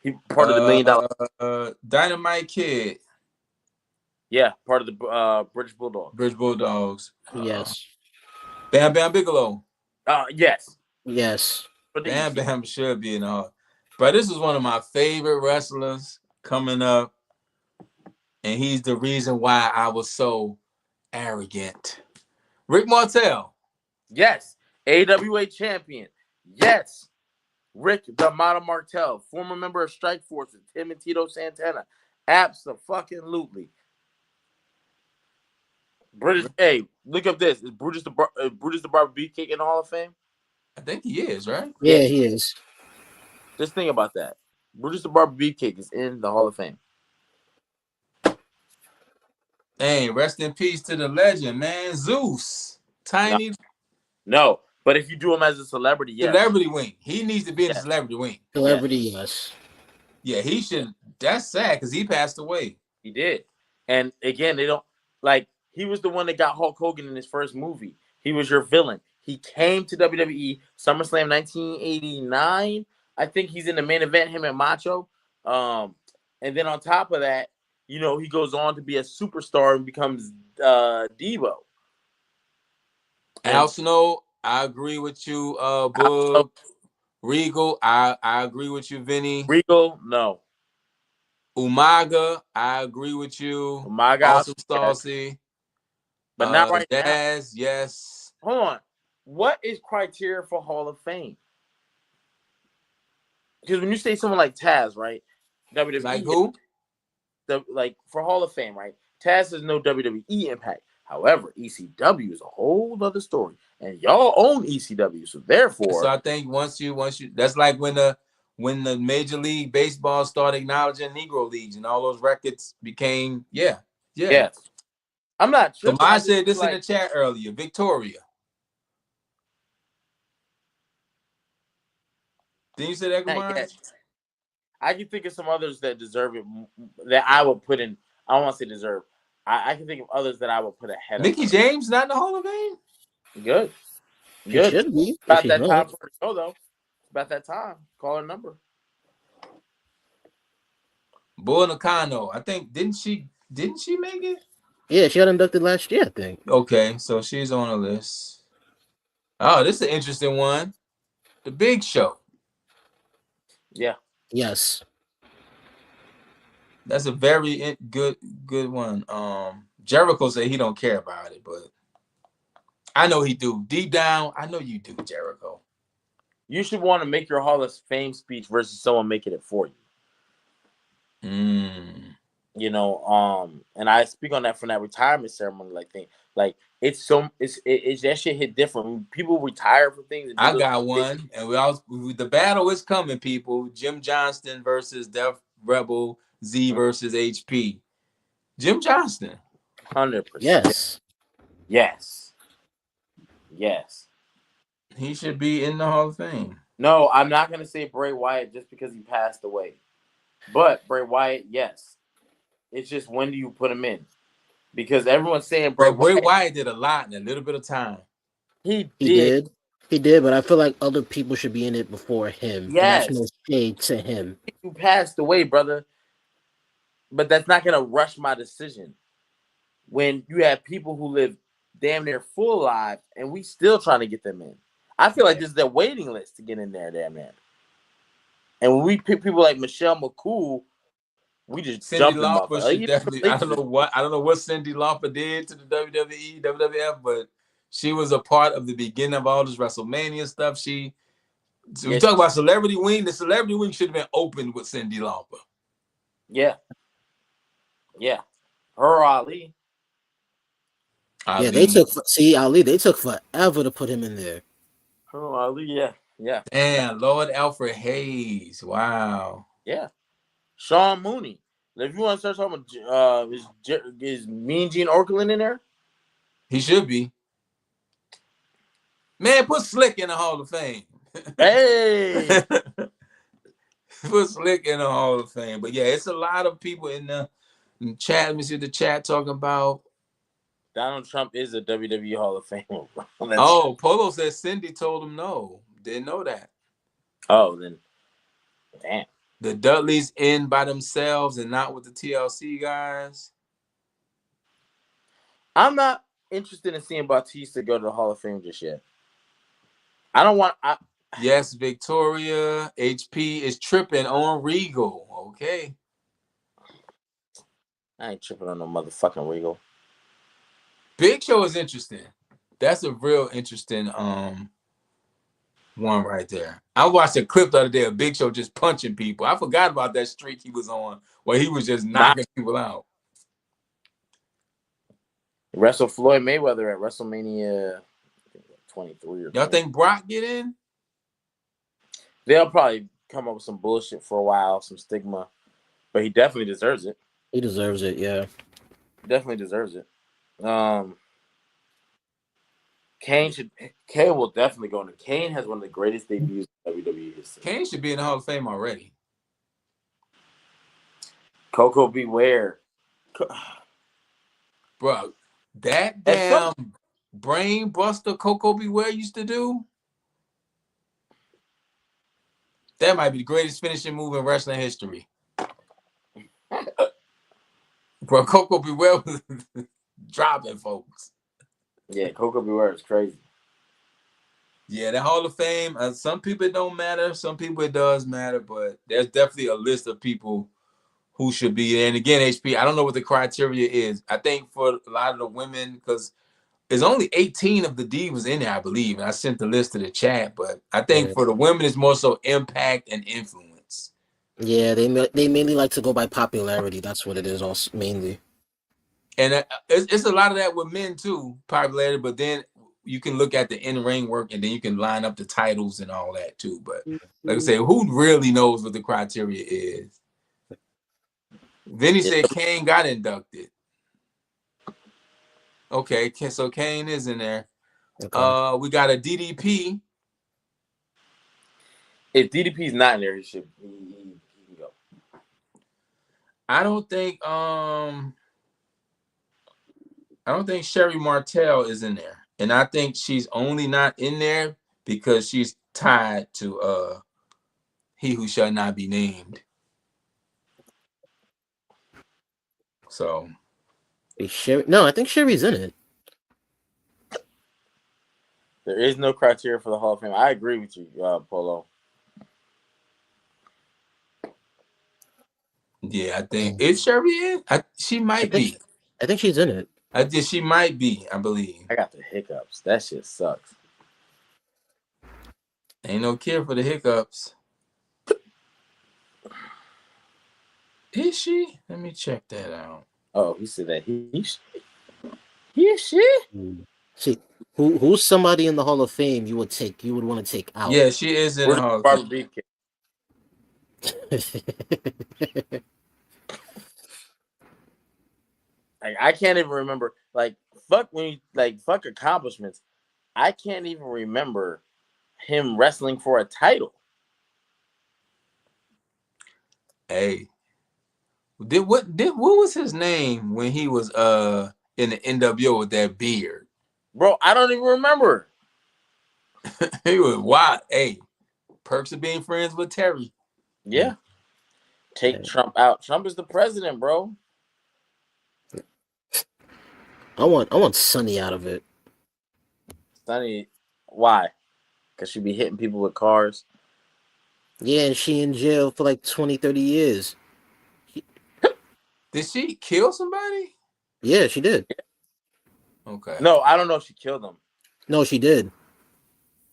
He part of the $1 million. Dynamite Kid. Yeah, part of the British Bulldogs. British Bulldogs. Yes. Bam Bam Bigelow. Yes. Yes. Bam Bam should be in the Hall. But this is one of my favorite wrestlers coming up. And he's the reason why I was so arrogant. Rick Martel. Yes. AWA champion. Yes. Rick the Model Martel, former member of Strike Force with Tim and Tito Santana. Abso-fucking-lutely. British. Hey, look up this. Is Brutus the Barber Beefcake in the Hall of Fame? I think he is, right? Yeah, he is. Just think about that. Brutus the Barber Beefcake is in the Hall of Fame. Dang, rest in peace to the legend, man. Zeus. Tiny. No. But if you do him as a celebrity, yes. Celebrity wing. He needs to be in the Yes. celebrity wing. Celebrity, yes. Yeah, he should. That's sad because he passed away. He did. And again, they don't like he was the one that got Hulk Hogan in his first movie. He was your villain. He came to WWE SummerSlam 1989. I think he's in the main event, him and Macho. And then on top of that, you know, he goes on to be a superstar and becomes Devo. Al Snow, I agree with you. Boog. Regal, I agree with you, Vinny. Regal, no. Umaga, I agree with you. Umaga, Awesome yes. Saucy. But not right now. Daz, yes. Hold on. What is criteria for Hall of Fame? Because when you say someone like Taz, right? WWE, like who? Like for Hall of Fame, right? Taz has no WWE impact. However, ECW is a whole other story, and y'all own ECW, so therefore. So I think once you, that's like when the Major League Baseball started acknowledging Negro leagues and all those records became, yeah. Yes. I'm not tripping. Kamai said this in the chat earlier. Victoria. Didn't you say that, Kamai? I can think of some others that deserve it, that I would put in. I don't want to say deserve. I can think of others that I would put ahead Mickey of. James not in the Hall of Fame? Good. He should be. About that time for the show, though. About that time. Call her number. Bull Nakano. I think didn't she make it? Yeah, she got inducted last year, I think. Okay, so she's on the list. Oh, this is an interesting one. The Big Show. Yeah. Yes. That's a very good one. Jericho said he don't care about it, but I know he do. Deep down, I know you do, Jericho. You should want to make your Hall of Fame speech versus someone making it for you. You know, and I speak on that from that retirement ceremony like thing. Like it's that shit hit different. When people retire from things. I got one, and the battle is coming, people. Jim Johnston versus Def Rebel Z versus HP. Jim Johnston. 100%. Yes. Yes. Yes. He should be in the Hall of Fame. No, I'm not gonna say Bray Wyatt just because he passed away. But Bray Wyatt, yes. It's just when do you put him in? Because everyone's saying Bray Wyatt did a lot in a little bit of time. He did, but I feel like other people should be in it before him. Yes. And that's no shade to him. You passed away, brother. But that's not gonna rush my decision. When you have people who live damn near full lives and we still trying to get them in. I feel like this is their waiting list to get in there, damn near. And when we pick people like Michelle McCool, we just Cyndi Lauper should definitely. I don't know what Cyndi Lauper did to the WWE, WWF, but she was a part of the beginning of all this WrestleMania stuff. We talk about celebrity wing. The celebrity wing should have been opened with Cyndi Lauper. Yeah. Her Ali. Yeah, they took Ali. They took forever to put him in there. Her Ali, yeah. Damn, Lord Alfred Hayes. Wow. Yeah. Sean Mooney. If you want to start talking about is Mean Gene Okerlund in there? He should be. Man, put Slick in the Hall of Fame. Hey. Put Slick in the Hall of Fame. But yeah, it's a lot of people in the chat. Let me see the chat talking about. Donald Trump is a WWE Hall of Famer. Polo says Cyndi told him no. Didn't know that. Oh, then damn. The Dudleys in by themselves and not with the TLC guys. I'm not interested in seeing Bautista go to the Hall of Fame just yet. I don't want. Yes, Victoria. HP is tripping on Regal. Okay. I ain't tripping on no motherfucking Regal. Big Show is interesting. That's a real interesting one right there. I watched a clip the other day of Big Show just punching people. I forgot about that streak he was on where he was just knocking people out. Wrestle Floyd Mayweather at WrestleMania 23 or y'all think Brock get in? They'll probably come up with some bullshit for a while, some stigma, but he definitely deserves it. He deserves it, yeah. Definitely deserves it. Kane will definitely go in. Kane has one of the greatest debuts in WWE history. Kane should be in the Hall of Fame already. Coco Beware. Bro, that At some damn brain buster Coco Beware used to do, that might be the greatest finishing move in wrestling history. Bro, Coco Beware was dropping folks. Yeah, Coco Beware is crazy. Yeah, the Hall of Fame, some people it don't matter, some people it does matter, but there's definitely a list of people who should be there. And again, HP, I don't know what the criteria is. I think for a lot of the women, because there's only 18 of the divas in there, I believe. And I sent the list to the chat, but I think for the women, it's more so impact and influence. Yeah, they mainly like to go by popularity. That's what it is, also mainly. And it's a lot of that with men too, popularity. But then you can look at the in-ring work, and then you can line up the titles and all that too. But like I said, who really knows what the criteria is? Vinny said Kane got inducted. Okay, so Kane is in there. Okay. We got a DDP. If DDP's not in there, he can go. I don't think Sherry Martel is in there. And I think she's only not in there because she's tied to He Who Shall Not Be Named. So no, I think Sherry's in it. There is no criteria for the Hall of Fame. I agree with you, Polo. Yeah, I think is Sherry in? She might be. I think she's in it. She might be, I believe. I got the hiccups. That shit sucks. Ain't no cure for the hiccups. Is she? Let me check that out. Oh, he said that he is she? See, who's somebody in the Hall of Fame you would want to take out? Yeah, she is in the Hall of Fame. Like, I can't even remember. Like, fuck accomplishments. I can't even remember him wrestling for a title. Hey, what was his name when he was in the NWO with that beard? Bro, I don't even remember. He was wild. Hey, perks of being friends with Terry. Yeah. Take Trump out. Trump is the president, bro. I want Sunny out of it. Sunny, why? Because she be hitting people with cars. Yeah, and she in jail for like 20, 30 years. Did she kill somebody? Yeah, she did. Okay. No, I don't know if she killed him. No, she did.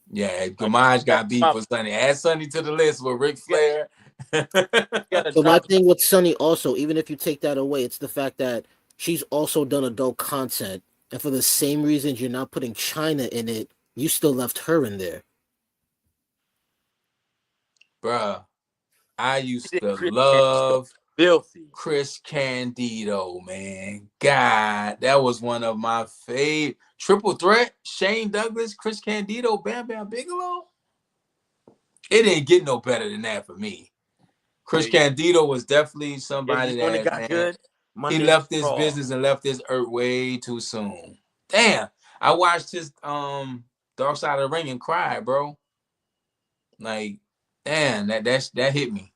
Yeah, Gamage got beef for Sunny. Add Sunny to the list with Ric Flair. So my thing with Sunny also, even if you take that away, it's the fact that she's also done adult content. And for the same reasons you're not putting China in it, you still left her in there. Bruh, I used to love Filthy Chris Candido, man. God, that was one of my favorite. Triple threat, Shane Douglas, Chris Candido, Bam Bam Bigelow. It didn't get no better than that for me. Chris Candido was definitely somebody that got good. He left this business and left this earth way too soon. Damn, I watched his Dark Side of the Ring and cried, bro. Like, damn, that hit me.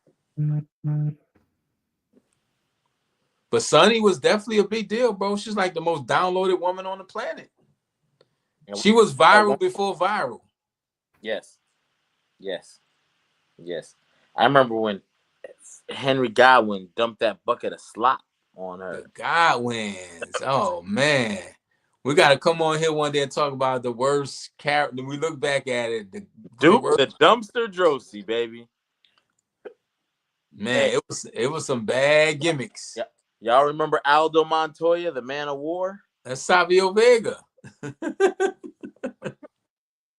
But Sunny was definitely a big deal, bro. She's like the most downloaded woman on the planet. She was viral before viral. Yes. I remember when Henry Godwin dumped that bucket of slop on her. The Godwins. Oh, man. We got to come on here one day and talk about the worst character. We look back at it. The dumpster Drosy, baby. Man, hey, it was some bad gimmicks. Yeah. Y'all remember Aldo Montoya, the Man of War? That's Savio Vega.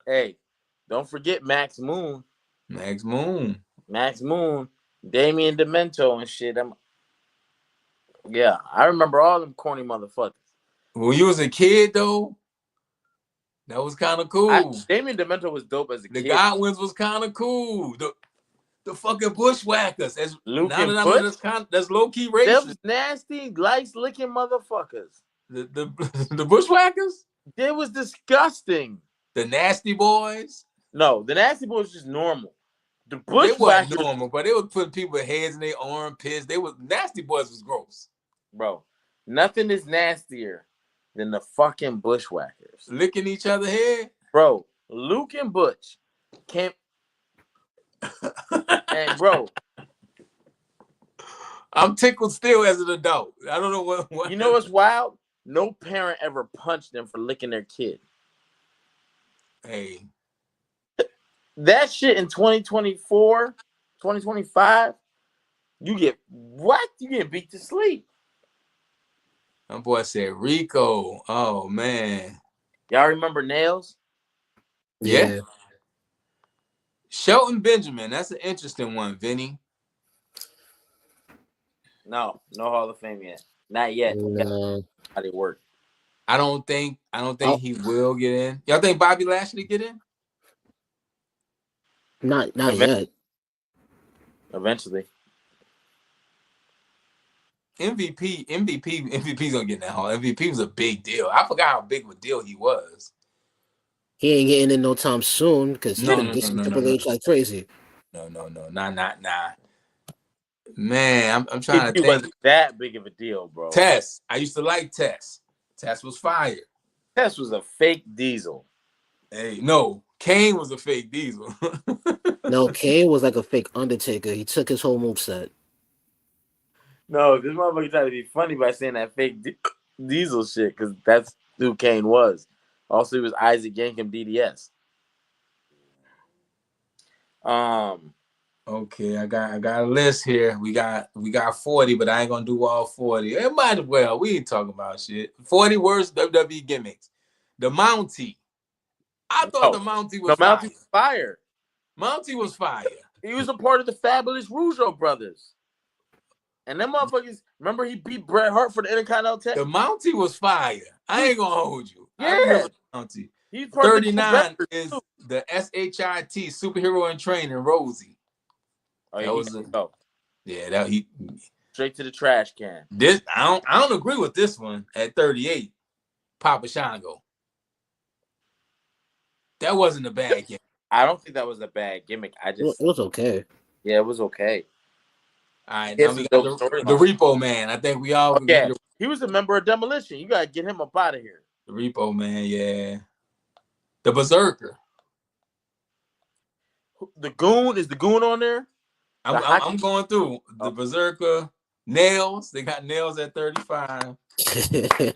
Hey, don't forget Max Moon. Max Moon, Damian Demento and shit. I remember all them corny motherfuckers. When you was a kid, though, That was kind of cool. Damien Demento was dope as a The kid. Godwins was kind of cool. The fucking Bushwhackers. Luke Now and that I know Butch? that's low key Them racist. nasty, lice licking motherfuckers. The Bushwhackers. They was disgusting. The Nasty Boys. No, the nasty boys was just normal. The They wasn't Bushwhackers, normal, but they would put people's heads in their armpits. Nasty Boys was gross. bro. Nothing is nastier than the fucking Bushwhackers. Licking each other's head. Bro, Luke and Butch came. And bro, I'm tickled still as an adult. I don't know what you know what's wild? No parent ever punched them for licking their kid. Hey, That shit in 2024, 2025, you get what? You get beat to sleep. my boy said Rico. Oh man. Y'all remember Nails? Yeah. Shelton Benjamin. That's an interesting one, Vinny. No Hall of Fame yet. Not yet. No. How they work. I don't think he will get in. Y'all think Bobby Lashley get in? Not yet. Eventually. MVP's gonna get in that hall. MVP was a big deal. I forgot how big of a deal he was. He ain't getting in no time soon because he's been No, dissing Triple H like crazy. No. Nah. Man, I'm trying to He think. wasn't that big of a deal, bro. Tess. I used to like Tess. Tess was fire. Tess was a fake diesel. Hey, no, Kane was a fake diesel. No, Kane was like a fake Undertaker. He took his whole moveset. No, this motherfucker tried to be funny by saying that fake diesel shit because that's who Kane was. Also, he was Isaac Yankem DDS. Okay, I got a list here. We got 40, but I ain't gonna do all 40. It might as well. We ain't talking about shit. 40 worst WWE gimmicks. The Mountie. I thought the Mountie was fire. Mountie was fire. Mountie was fire. He was a part of the Fabulous Rougeau brothers. And them motherfuckers, remember he beat Bret Hart for the Intercontinental The title? Mountie was fire. I ain't gonna hold you. Yeah. I remember the Mountie. He's part 39 of the is the SHIT Superhero in Training, Rosie. Oh, That was straight to the trash can. This I don't agree with this one at 38. Papa Shango. That wasn't a bad game. I don't think that was a bad gimmick. It was okay. Yeah, it was okay. All right, It's now we a got dope the storyline. Repo Man. I think we all Yeah, he was a member of Demolition. You gotta get him up out of here. the Repo Man, yeah. The Berserker. The Goon, is the Goon on there? I'm going through the Berserker. Nails. They got Nails at 35. Hey,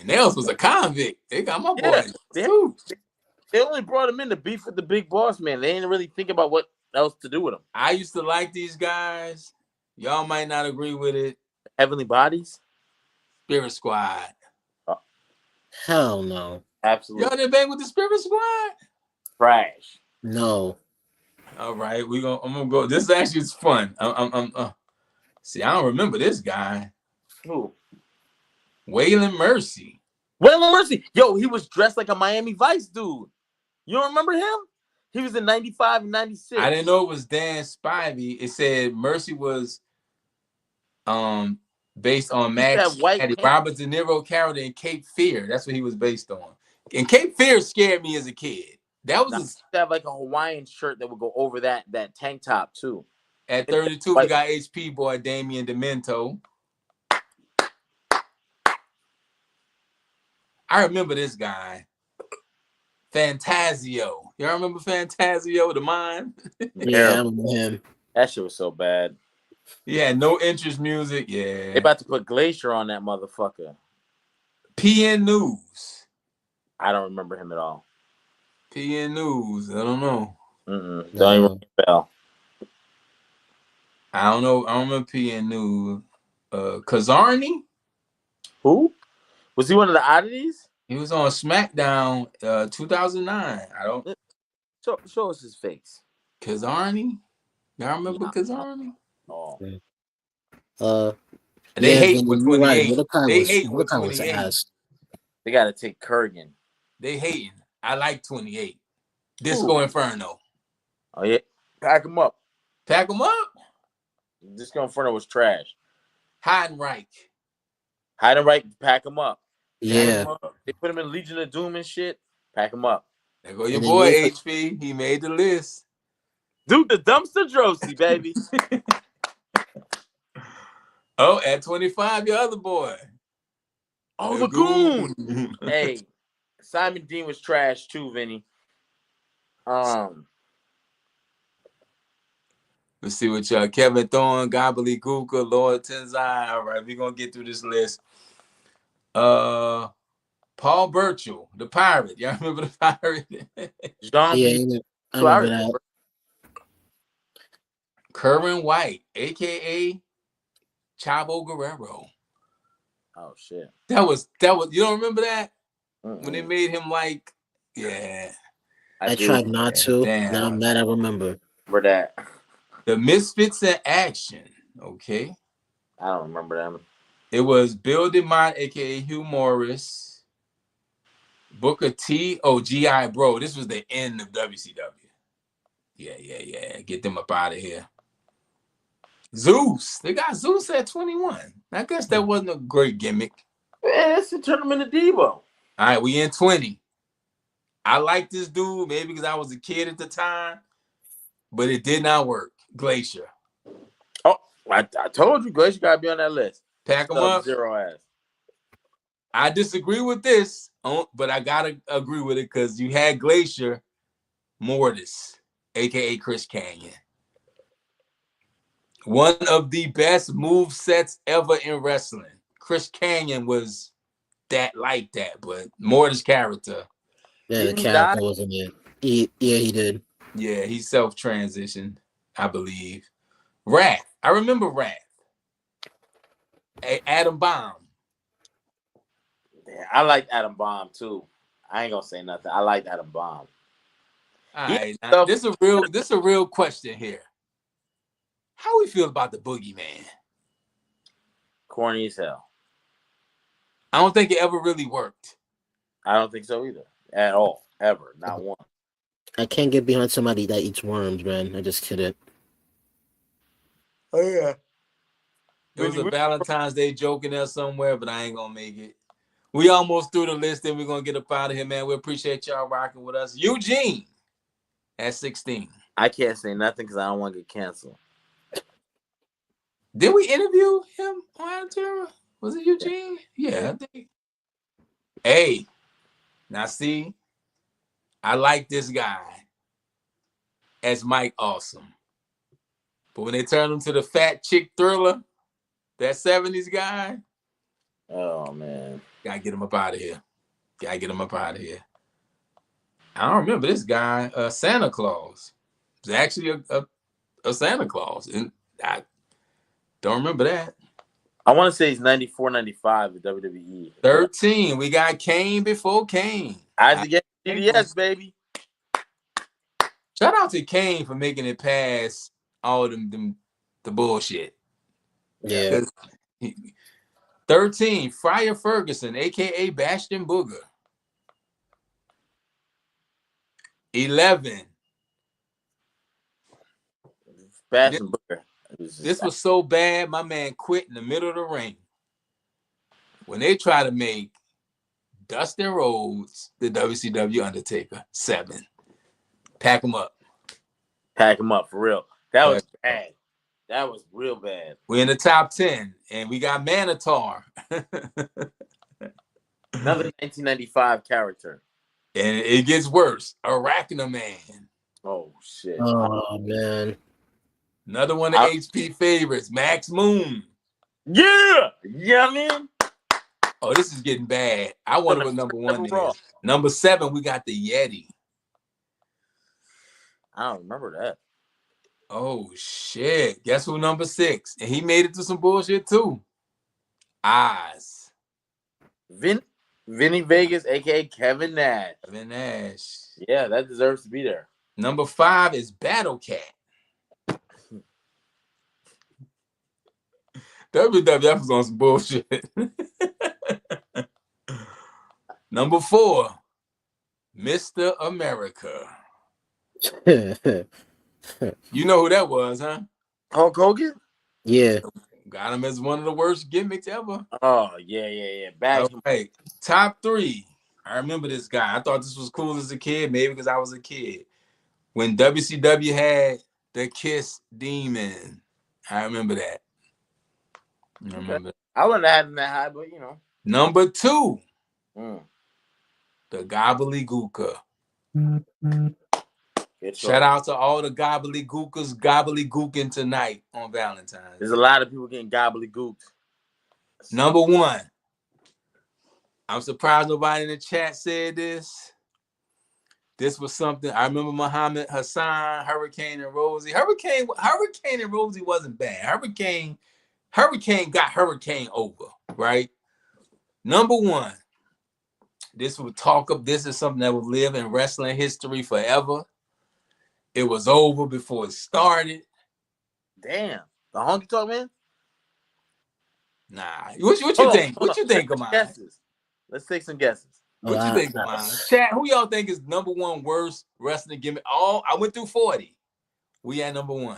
Nails was a convict. They got my boy. They only brought him in to beef with the big boss man. They didn't really think about what else to do with him. I used to like these guys. Y'all might not agree with it. Heavenly Bodies? Spirit Squad. Hell no. Absolutely. Y'all didn't bang with the Spirit Squad? Trash. No. All right, I'm gonna go. This actually is fun. See, I don't remember this guy. Who? Waylon Mercy. Waylon Mercy. Yo, he was dressed like a Miami Vice dude. You don't remember him? He was in 95 and 96. I didn't know it was Dan Spivey. It said Mercy was based on Max Robert De Niro character in Cape Fear. That's what he was based on. And Cape Fear scared me as a kid. That was have like a Hawaiian shirt that would go over that tank top too. At 32, we got HP boy Damien Demento. I remember this guy. Fantasio. Y'all remember Fantasio, the mime? Yeah, I remember him. That shit was so bad. Yeah, no interest music. Yeah. They about to put Glacier on that motherfucker. PN News. I don't remember him at all. PN News. I don't know. Don't even ring a bell. I don't know. I don't remember PN News. Kazarni? Who? Was he one of the oddities? He was on SmackDown 2009. I don't. Show us his face. Kazarni? Y'all remember Kazarni? Oh. They hate with 28. Right. They hate with 28. They got to take Kurgan. They hating. I like 28. Disco Inferno. Oh yeah, pack him up. Pack them up. Disco Inferno was trash. Heidenreich. Heidenreich, pack him up. Yeah. They put him in Legion of Doom and shit. Pack him up. There go your And they boy made, HP. He made the list. Dude, the dumpster drosy, baby. Oh, at 25, your other boy. Oh, Lagoon. Hey, Simon Dean was trash too, Vinny. Let's see what y'all. Kevin Thorne, Gobbledygooker, Lord Tenzai. All right, we're gonna get through this list. Paul Burchill, the pirate. Y'all remember the pirate? Jean I remember that. Kerwin White, aka Chavo Guerrero. Oh shit. That was you don't remember that? Mm-mm. When they made him like, yeah. I tried not to. Damn. Now I'm mad I remember. For that. The Misfits in Action. Okay. I don't remember them. It was Bill DeMott, aka Hugh Morris, Booker T. Oh, G.I. Bro. This was the end of WCW. Yeah. Get them up out of here. Zeus. They got Zeus at 21. I guess that wasn't a great gimmick. Man, that's the tournament of Devo. All right, we in 20. I like this dude, maybe because I was a kid at the time, but it did not work. Glacier. Oh, I told you, Glacier got to be on that list. Pack him up. Zero ass. I disagree with this, but I got to agree with it because you had Glacier Mortis, a.k.a. Chris Kanyon. One of the best move sets ever in wrestling. Chris Kanyon was like that, but Mortis' character. Yeah, the character wasn't it. He did. Yeah, he self-transitioned, I believe. Wrath. I remember Wrath. Adam Bomb. Yeah, I like Adam Bomb too. I ain't gonna say nothing. I like Adam Bomb. All right, now, this is a real question here. How we feel about the Boogeyman? Corny as hell. I don't think it ever really worked. I don't think so either. At all. Ever. Not one. I can't get behind somebody that eats worms, man. I just couldn't. Oh yeah. There was a Valentine's Day joke in there somewhere, but I ain't gonna make it. We almost through the list, and we're gonna get up out of here, man. We appreciate y'all rocking with us. Eugene at 16. I can't say nothing because I don't want to get canceled. Did we interview him on Terra? Was it Eugene? Yeah, I think. Hey, now see, I like this guy as Mike Awesome. But when they turned him to the fat chick thriller, that 70s guy, oh man. Gotta get him up out of here. I don't remember this guy, Santa Claus. It's actually a Santa Claus. And I don't remember that. I want to say he's 94, 95 at WWE. 13. We got Kane before Kane. Isaac CDS, baby. Shout out to Kane for making it past all the bullshit. Yeah. 13. Friar Ferguson, a.k.a. Bastion Booger. 11. Bastion Booger. This was so bad, my man quit in the middle of the ring. When they try to make Dustin Rhodes the WCW Undertaker. 7. Pack him up. Pack him up, for real. That was bad. That was real bad. We're in the top 10, and we got Manitar. Another 1995 character. And it gets worse. Arachna Man. Oh, shit. Oh, man. Another one of HP favorites, Max Moon. Yeah! Yeah, man. Oh, this is getting bad. I wonder what number 1 is. Number 7, we got the Yeti. I don't remember that. Oh, shit. Guess who number 6? And he made it to some bullshit, too. Oz. Vinny Vegas, a.k.a. Kevin Nash. Kevin Nash. Yeah, that deserves to be there. Number 5 is Battle Cat. WWF was on some bullshit. Number 4, Mr. America. Yeah. You know who that was, huh? Hulk Hogan? Got him as one of the worst gimmicks ever. Oh, yeah. All Back. right. Top 3. I remember this guy. I thought this was cool as a kid, maybe because I was a kid. When WCW had the Kiss Demon. I remember that. I remember. I wouldn't have had him that high, but you know. Number 2. Mm. The Gobbledygooker. It's Shout out to all the gobbledygookers gobbledygooking tonight on Valentine's. There's a lot of people getting gobbledygooked. Number 1. I'm surprised nobody in the chat said this. This was something I remember. Muhammad Hassan, Hurricane and Rosie. Hurricane and Rosie wasn't bad. Hurricane got Hurricane over, right? Number 1. This is something that will live in wrestling history forever. It was over before it started. Damn. The Honky Tonk Man? Nah. What you think? What you think of mine? Guesses. Let's take some guesses. What you think of mine? Chat, who y'all think is number 1 worst wrestling gimmick? I went through 40. We at number 1.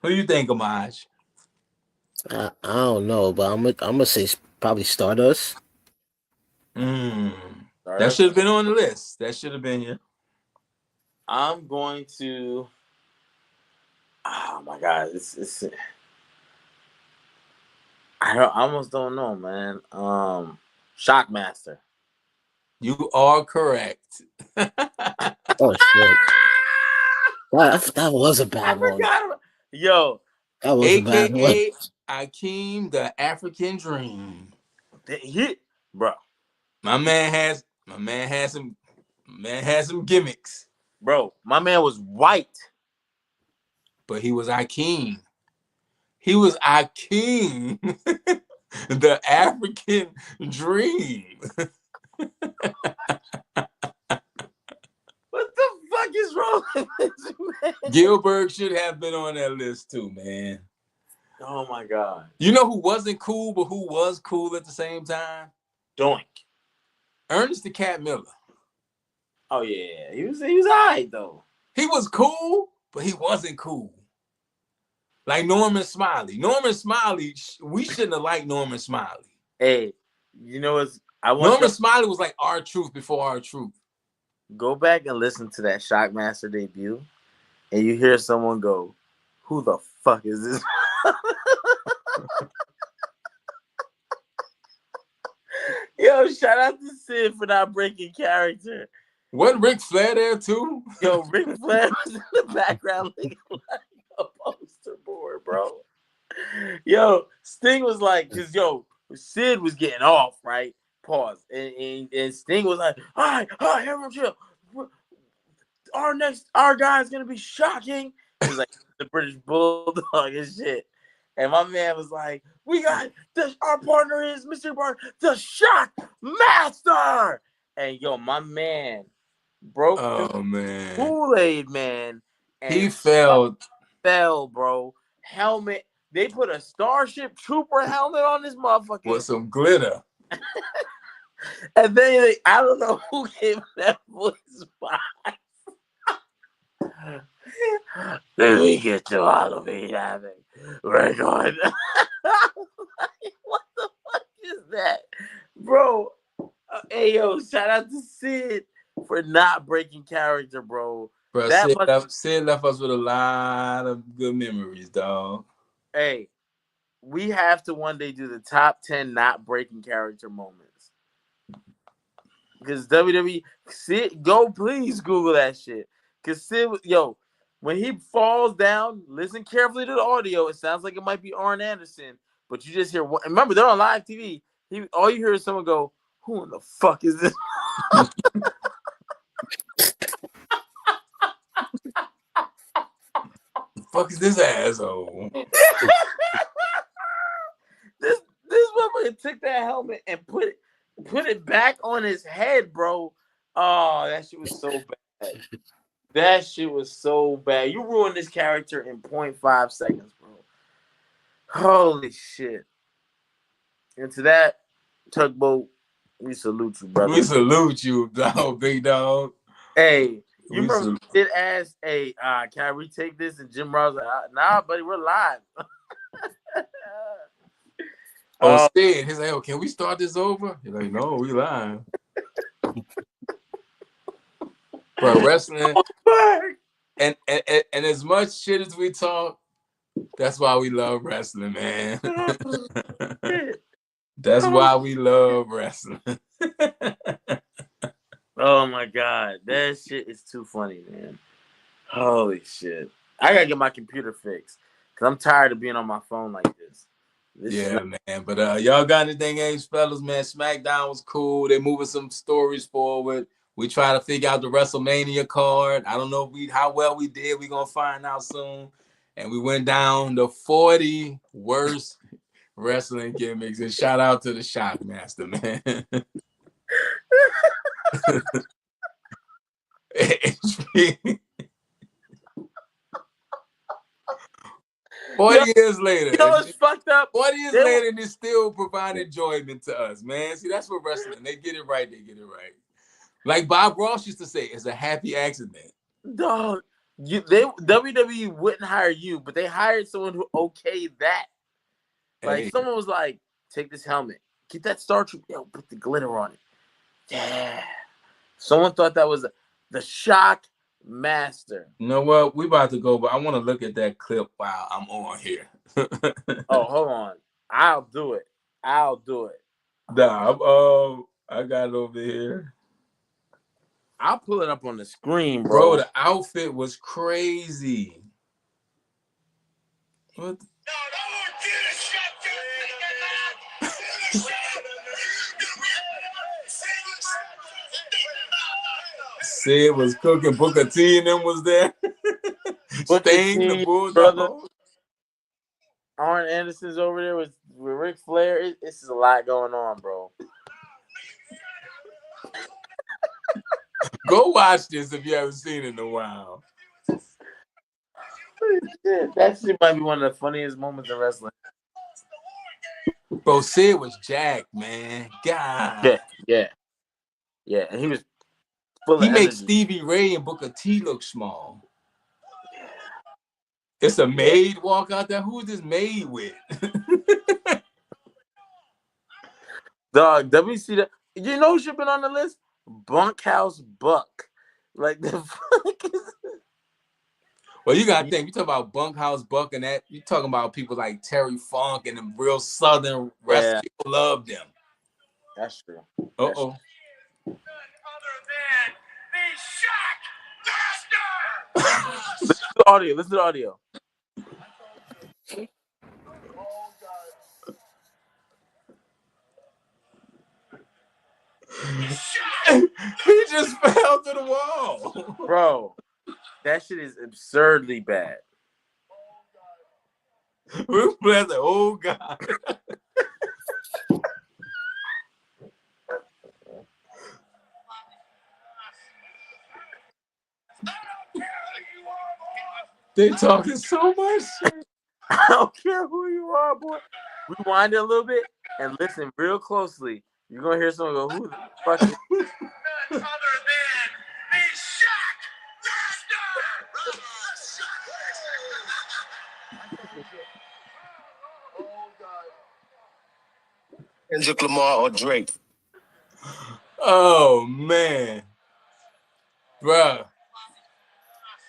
Who you think, Amaj? I don't know, but I'm gonna say probably Stardust. That should have been on the list. That should have been here. I'm going to. Oh my God! It's. I almost don't know, man. Shockmaster. You are correct. Oh shit! That was a bad one. Yo, that was a bad one. AKA Akeem, the African Dream. Bro. My man has some gimmicks. Bro, my man was white. But he was Akeem. He was Akeem, the African Dream. What the fuck is wrong with this man? Gilbert should have been on that list too, man. Oh my God. You know who wasn't cool, but who was cool at the same time? Doink. Ernest the Cat Miller. Oh yeah, he was alright though. He was cool, but he wasn't cool. Like Norman Smiley. Norman Smiley, we shouldn't have liked Norman Smiley. Hey, you know what's Norman Smiley was like R-Truth before R-Truth. Go back and listen to that Shockmaster debut, and you hear someone go, "Who the fuck is this?" Yo, shout out to Sid for not breaking character. Wasn't Ric Flair there too? Yo, Ric Flair was in the background looking like a poster board, bro. Yo, Sting was like, because Sid was getting off, right? Pause. And Sting was like, all right, everyone chill. Our guy's gonna be shocking. He was like the British Bulldog and shit. And my man was like, we got this, our partner is Mr. Bar, the Shock Master. And yo, my man broke the Kool-Aid, man. And he fell, bro. Helmet. They put a Starship Trooper helmet on this motherfucker. With some glitter. And then I don't know who gave that voice box. Then we get to Halloween having. We're going. What the fuck is that? Bro. Hey, yo, shout out to Sid for not breaking character, bro. Bro, Sid left us with a lot of good memories, dog. Hey, we have to one day do the top 10 not breaking character moments. Because WWE, Sid, please Google that shit. Because Sid, when he falls down, listen carefully to the audio. It sounds like it might be Arn Anderson, but you just hear one. Remember, they're on live TV. All you hear is someone go, "Who in the fuck is this?" Fuck is this asshole? This motherfucker took that helmet and put it back on his head, bro. Oh, that shit was so bad. That shit was so bad. You ruined this character in 0.5 seconds, bro. Holy shit. And to that, Tugboat, We salute you, brother. We salute you, dog, big dog. Hey, you We remember salute. did ask, hey, can I retake this? And Jim Ross like, nah, buddy, we're live. Oh, Sid, he's like, oh, can we start this over? He's like, no, we live. Bro, wrestling. And as much shit as we talk, that's why we love wrestling, man. That's why we love wrestling. Oh my god, that shit is too funny, man. Holy shit. I gotta get my computer fixed. Cause I'm tired of being on my phone like this. Yeah, man. But y'all got anything else, fellas, man? SmackDown was cool. They moving some stories forward. We try to figure out the WrestleMania card. I don't know if how well we did. We're gonna find out soon. And we went down the 40 worst wrestling gimmicks. And shout out to the Shockmaster, man. 40 years later. You know what's fucked up? 40 years later, and they still provide enjoyment to us, man. See, that's what wrestling. They get it right. They get it right. Like Bob Ross used to say, it's a happy accident. Dog, WWE wouldn't hire you, but they hired someone who okayed that. Like someone was like, take this helmet, keep that Star Trek, put the glitter on it. Yeah. Someone thought that was the Shock Master. You know what? We about to go, but I want to look at that clip while I'm on here. Oh, hold on. I'll do it. Nah, I got it over here. I'll pull it up on the screen, bro. The outfit was crazy. What? Sid was cooking. Booker T and them was there. Sting, the Bulldog. Arn Anderson's over there with Ric Flair. This is a lot going on, bro. Go watch this if you haven't seen it in a while. That shit might be one of the funniest moments in wrestling. Bro, Sid was jacked, man. God. Yeah. And he was he makes Stevie Ray and Booker T look small. It's a maid walk out there. Who's this maid with? Dog, WC, you know who should have been on the list? Bunkhouse Buck. Like the fuck is it? Well, you gotta think. You talk about Bunkhouse Buck and that. You talking about people like Terry Funk and the real Southern wrestlers. People love them. That's true. Uh-oh. Listen to the audio. He just fell to the wall. Bro, that shit is absurdly bad. We're like, oh God. They talking so much shit. I don't care who you are, boy. Rewind it a little bit and listen real closely. You're gonna hear someone go, "Who the fuck is?" Other than the Kendrick Lamar or Drake? Oh man, bruh.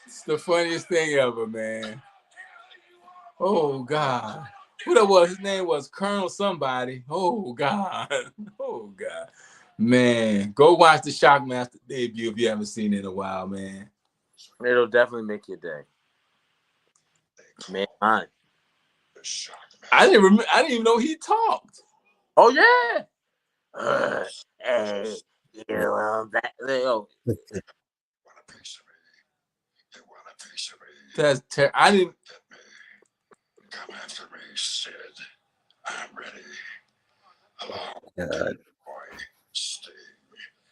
It's the funniest thing ever, man. Oh God. Who that was? His name was Colonel somebody. Oh God. Oh God. Man, go watch the Shockmaster debut if you haven't seen it in a while, man. It'll definitely make your day. Man, mine. I didn't even know he talked. Oh yeah. Hey, That's I didn't. Come after me, Sid. I'm ready. Hello, boy, Sting,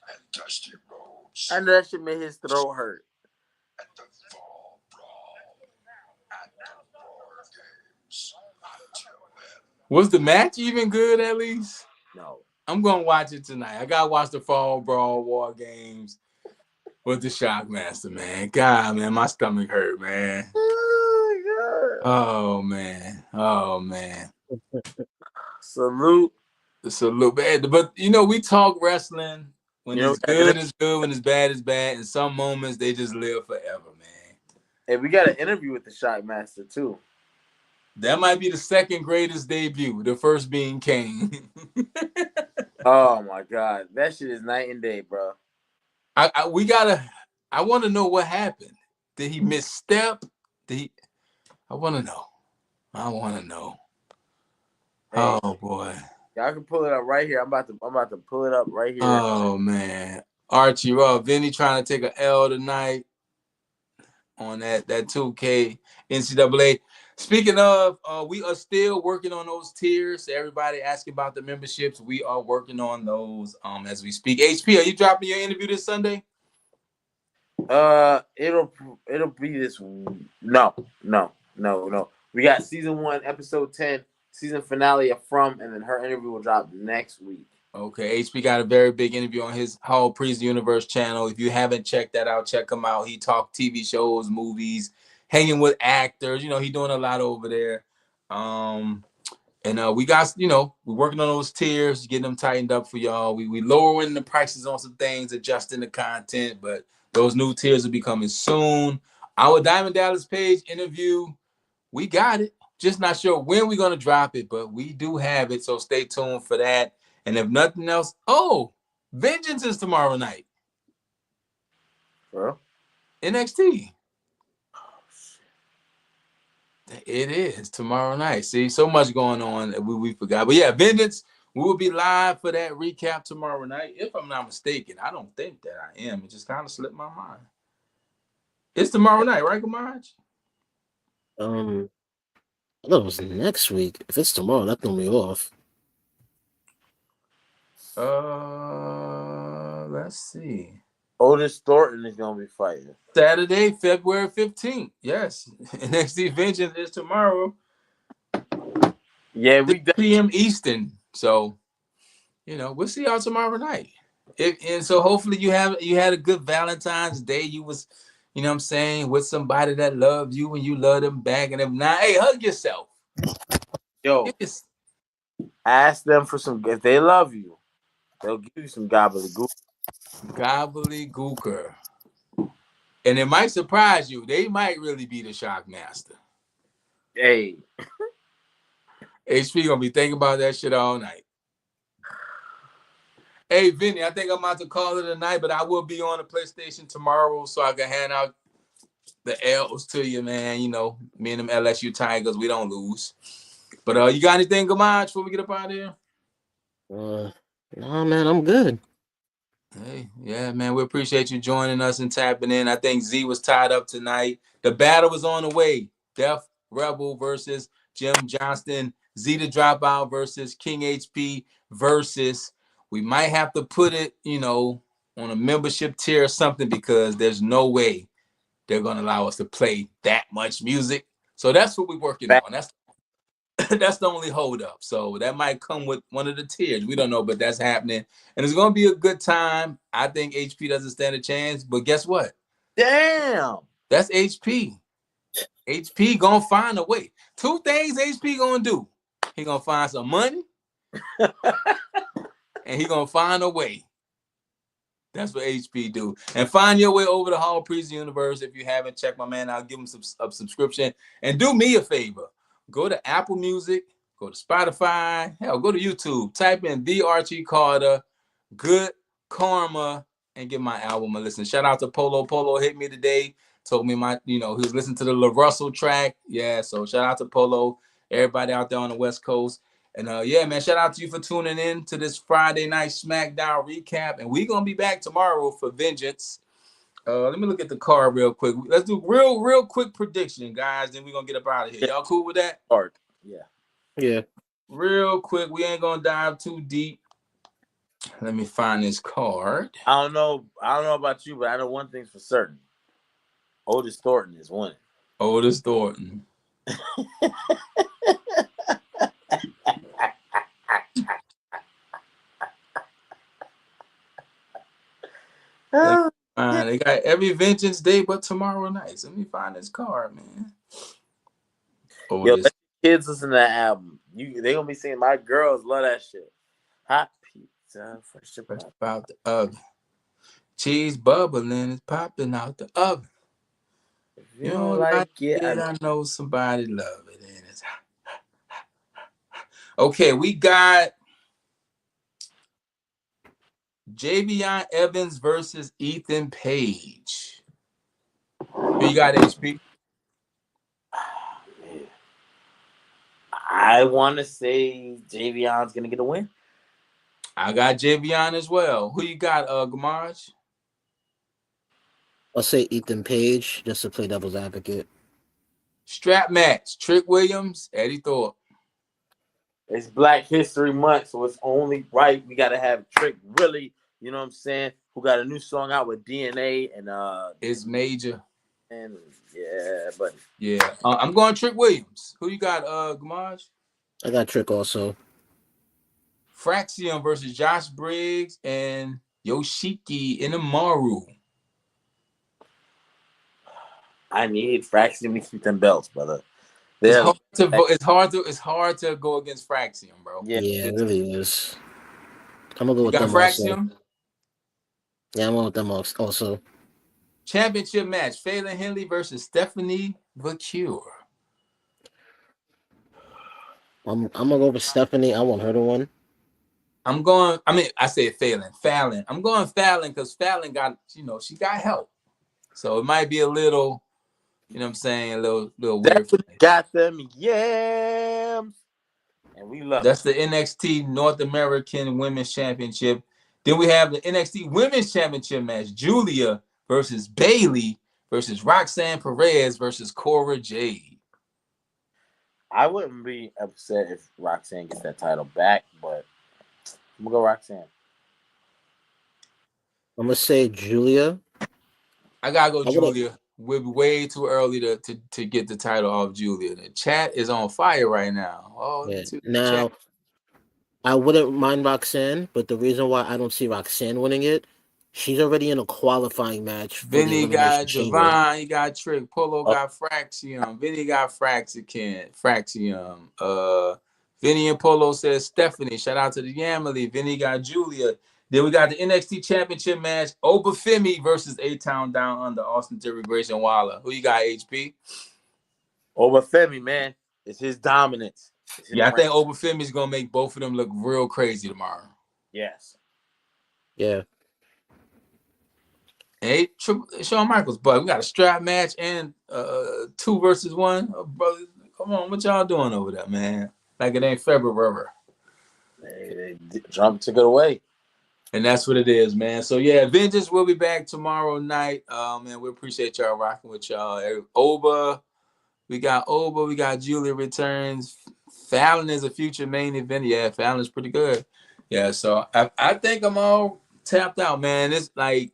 and Dusty Rhodes. I know that shit made his throat hurt. At the fall brawl, at the War Games. Until then. Was the match even good at least? No. I'm gonna watch it tonight. I gotta watch the Fall Brawl War Games with the Shockmaster, man. God, man, my stomach hurt, man. Oh man. Oh man. Salute. Salute, man. But you know, we talk wrestling. When You know, it's good, it's good. When it's bad. In some moments, they just live forever, man. hey, we got an interview with the Shockmaster too. That might be the second greatest debut. The first being Kane. Oh my God, that shit is night and day, bro. I want to know what happened. Did he misstep? I want to know. I want to know. Hey, Oh boy. y'all can pull it up right here. I'm about to pull it up right here. Oh man. Archie, Vinny trying to take an L tonight on that 2K NCAA. Speaking of, we are still working on those tiers. Everybody asking about the memberships. We are working on those as we speak. HP, are you dropping your interview this Sunday? It'll be this. No. We got season 1, episode 10, season finale of From, and then her interview will drop next week. Okay, HP got a very big interview on his Hall Priest Universe channel. If you haven't checked that out, check him out. He talked TV shows, movies, hanging with actors. You know, he doing a lot over there. And we got, we're working on those tiers, getting them tightened up for y'all. We lowering the prices on some things, adjusting the content, but those new tiers will be coming soon. Our Diamond Dallas Page interview, we got it. Just not sure when we're gonna drop it, but we do have it. So stay tuned for that. And if nothing else, Vengeance is tomorrow night. Bro. NXT. It is tomorrow night. See, so much going on that we forgot. But yeah, Vengeance, we will be live for that recap tomorrow night. If I'm not mistaken, I don't think that I am. It just kind of slipped my mind. It's tomorrow night, right, Kamaj? I thought it was next week. If it's tomorrow, that threw me off. Let's see. Otis Thornton is gonna be fighting Saturday, February 15th. Yes. NXT Vengeance is tomorrow. Yeah, 6 p.m. Eastern. So, we'll see y'all tomorrow night. And so hopefully you had a good Valentine's Day. You was, what I'm saying, with somebody that loved you and you love them back. And if not, hey, hug yourself. Yo, ask them for some. If they love you, they'll give you some gobbledygook. Gobbledygooker. And it might surprise you. They might really be the Shockmaster. Hey. HP gonna be thinking about that shit all night. Hey, Vinny, I think I'm about to call it a night, but I will be on the PlayStation tomorrow so I can hand out the L's to you, man. Me and them LSU Tigers, we don't lose. But you got anything, Gamaj, before we get up out of here? No, man, I'm good. Hey, yeah, man, we appreciate you joining us and tapping in. I think Z was tied up tonight. The battle was on the way. Def Rebel versus Jim Johnston. Z the Dropout versus King HP versus. We might have to put it, on a membership tier or something because there's no way they're going to allow us to play that much music. So that's what we're working on. That's the only hold up. So that might come with one of the tiers. We don't know, but that's happening. And it's going to be a good time. I think HP doesn't stand a chance, but guess what? Damn. That's HP. HP going to find a way. 2 things HP going to do. He going to find some money and he going to find a way. That's what HP do. And find your way over to Hall Priest Universe. If you haven't, check my man out. Give him a subscription. And do me a favor. Go to Apple Music. Go to Spotify. Hell, go to YouTube. Type in The Archie Carter, Good Karma, and give my album a listen. Shout out to Polo. Polo hit me today. Told me he was listening to the La Russell track. Yeah, so shout out to Polo. Everybody out there on the West Coast. And yeah, man, shout out to you for tuning in to this Friday night SmackDown recap. And we're gonna be back tomorrow for Vengeance. Let me look at the card real quick. Let's do real quick prediction, guys. Then we're gonna get up out of here. Y'all cool with that? Yeah. Real quick, we ain't gonna dive too deep. Let me find this card. I don't know about you, but I know one thing's for certain. Otis Thornton is winning. Otis Thornton. They got every Vengeance Day but tomorrow night. So let me find this card, man. Oh, Yo, this let the kids listen to that album. They gonna be singing. My girls love that shit. Hot pizza, fresh fresh pop. out the oven. Cheese bubbling is popping out the oven. If You don't like it, it, I know somebody love it. And it's okay, we got Javion Evans versus Ethan Page. Who you got, HP? I want to say Javion's gonna get a win. I got Javion as well. Who you got, Gamaj? I'll say Ethan Page just to play devil's advocate. Strap match: Trick Williams, Eddie Thorpe. It's Black History Month, so it's only right. We gotta have Trick really, you know what I'm saying? Who got a new song out with DNA and It's major. and yeah, buddy. Yeah. I'm going Trick Williams. Who you got, Gamaj? I got Trick also. Fraxium versus Josh Briggs and Yoshiki Inamaru. I need Fraxium to keep them belts, brother. It's hard to go against Fraxium, bro. Yeah, Yeah, it really is. I'm gonna go You with got them also. Fraxium? Yeah, I'm going with them also. Championship match: Phelan Henley versus Stephanie Vacure. I'm gonna go with Stephanie. I want her to win. I said Fallon. I'm going Fallon because Fallon got, she got help. So it might be a little, you know what I'm saying, a little weird. definitely got them yams, and we love That's the NXT North American Women's Championship. Then we have the NXT Women's Championship match: Julia versus Bayley versus Roxanne Perez versus Cora Jade. I wouldn't be upset if Roxanne gets that title back, but I'm gonna go Roxanne. I'm gonna say Julia. I gotta go Julia. We'll be way too early to get the title off Julia. The chat is on fire right now. Oh, Yeah. chat. Now, I wouldn't mind Roxanne, but the reason why I don't see Roxanne winning it, she's already in a qualifying match for the Vinny got Elimination Chamber. Javon, he got Trick, Polo got Fraxium, Vinny got Fraxium. Vinny and Polo says Stephanie. Shout out to the Yamily. Vinny got Julia. Then we got the NXT Championship match: Obafemi versus A-Town Down Under, Austin Theory, Grayson Waller. Who you got, HP? Over Femi, man. It's his dominance. I think Obafemi is gonna make both of them look real crazy tomorrow. Yes. Yeah. Hey, Shawn Michaels, but we got a strap match and 2 versus 1. Brother, come on, what y'all doing over there, man? Like it ain't February. They took it away. And that's what it is, man. So yeah, Vengeance will be back tomorrow night. Man, we appreciate y'all rocking with y'all. We got Julia returns. Fallon is a future main event. Yeah, Fallon's pretty good. Yeah, so I think I'm all tapped out, man. It's like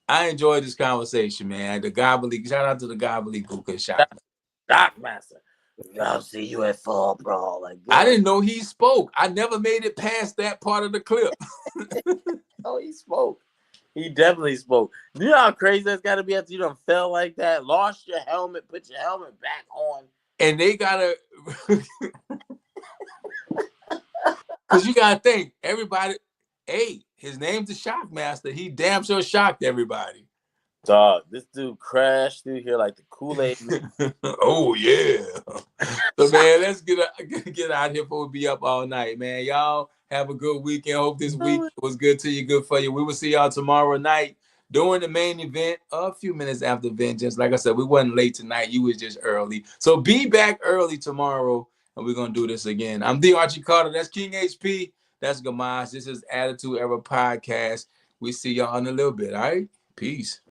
I enjoyed this conversation, man. The gobbledygook, shout out to the gobbledygook shop. Doc Master. I'll see you at Fall Brawl. Like, I didn't know he spoke. I never made it past that part of the clip. Oh, he spoke. He definitely spoke. You know how crazy that's got to be after you done fell like that, lost your helmet, put your helmet back on. And they gotta, because you gotta think, everybody, hey, his name's the Shockmaster. He damn sure shocked everybody. Dog, this dude crashed through here like the Kool-Aid. Oh, yeah. So, man, let's get out here before we be up all night, man. Y'all have a good weekend. Hope this week was good to you, good for you. We will see y'all tomorrow night during the main event, a few minutes after Vengeance. Like I said, we wasn't late tonight. You was just early. So be back early tomorrow, and we're going to do this again. I'm the Archie Carter. That's King HP. That's Gamaz. This is Attitude Era Podcast. We see y'all in a little bit, all right? Peace.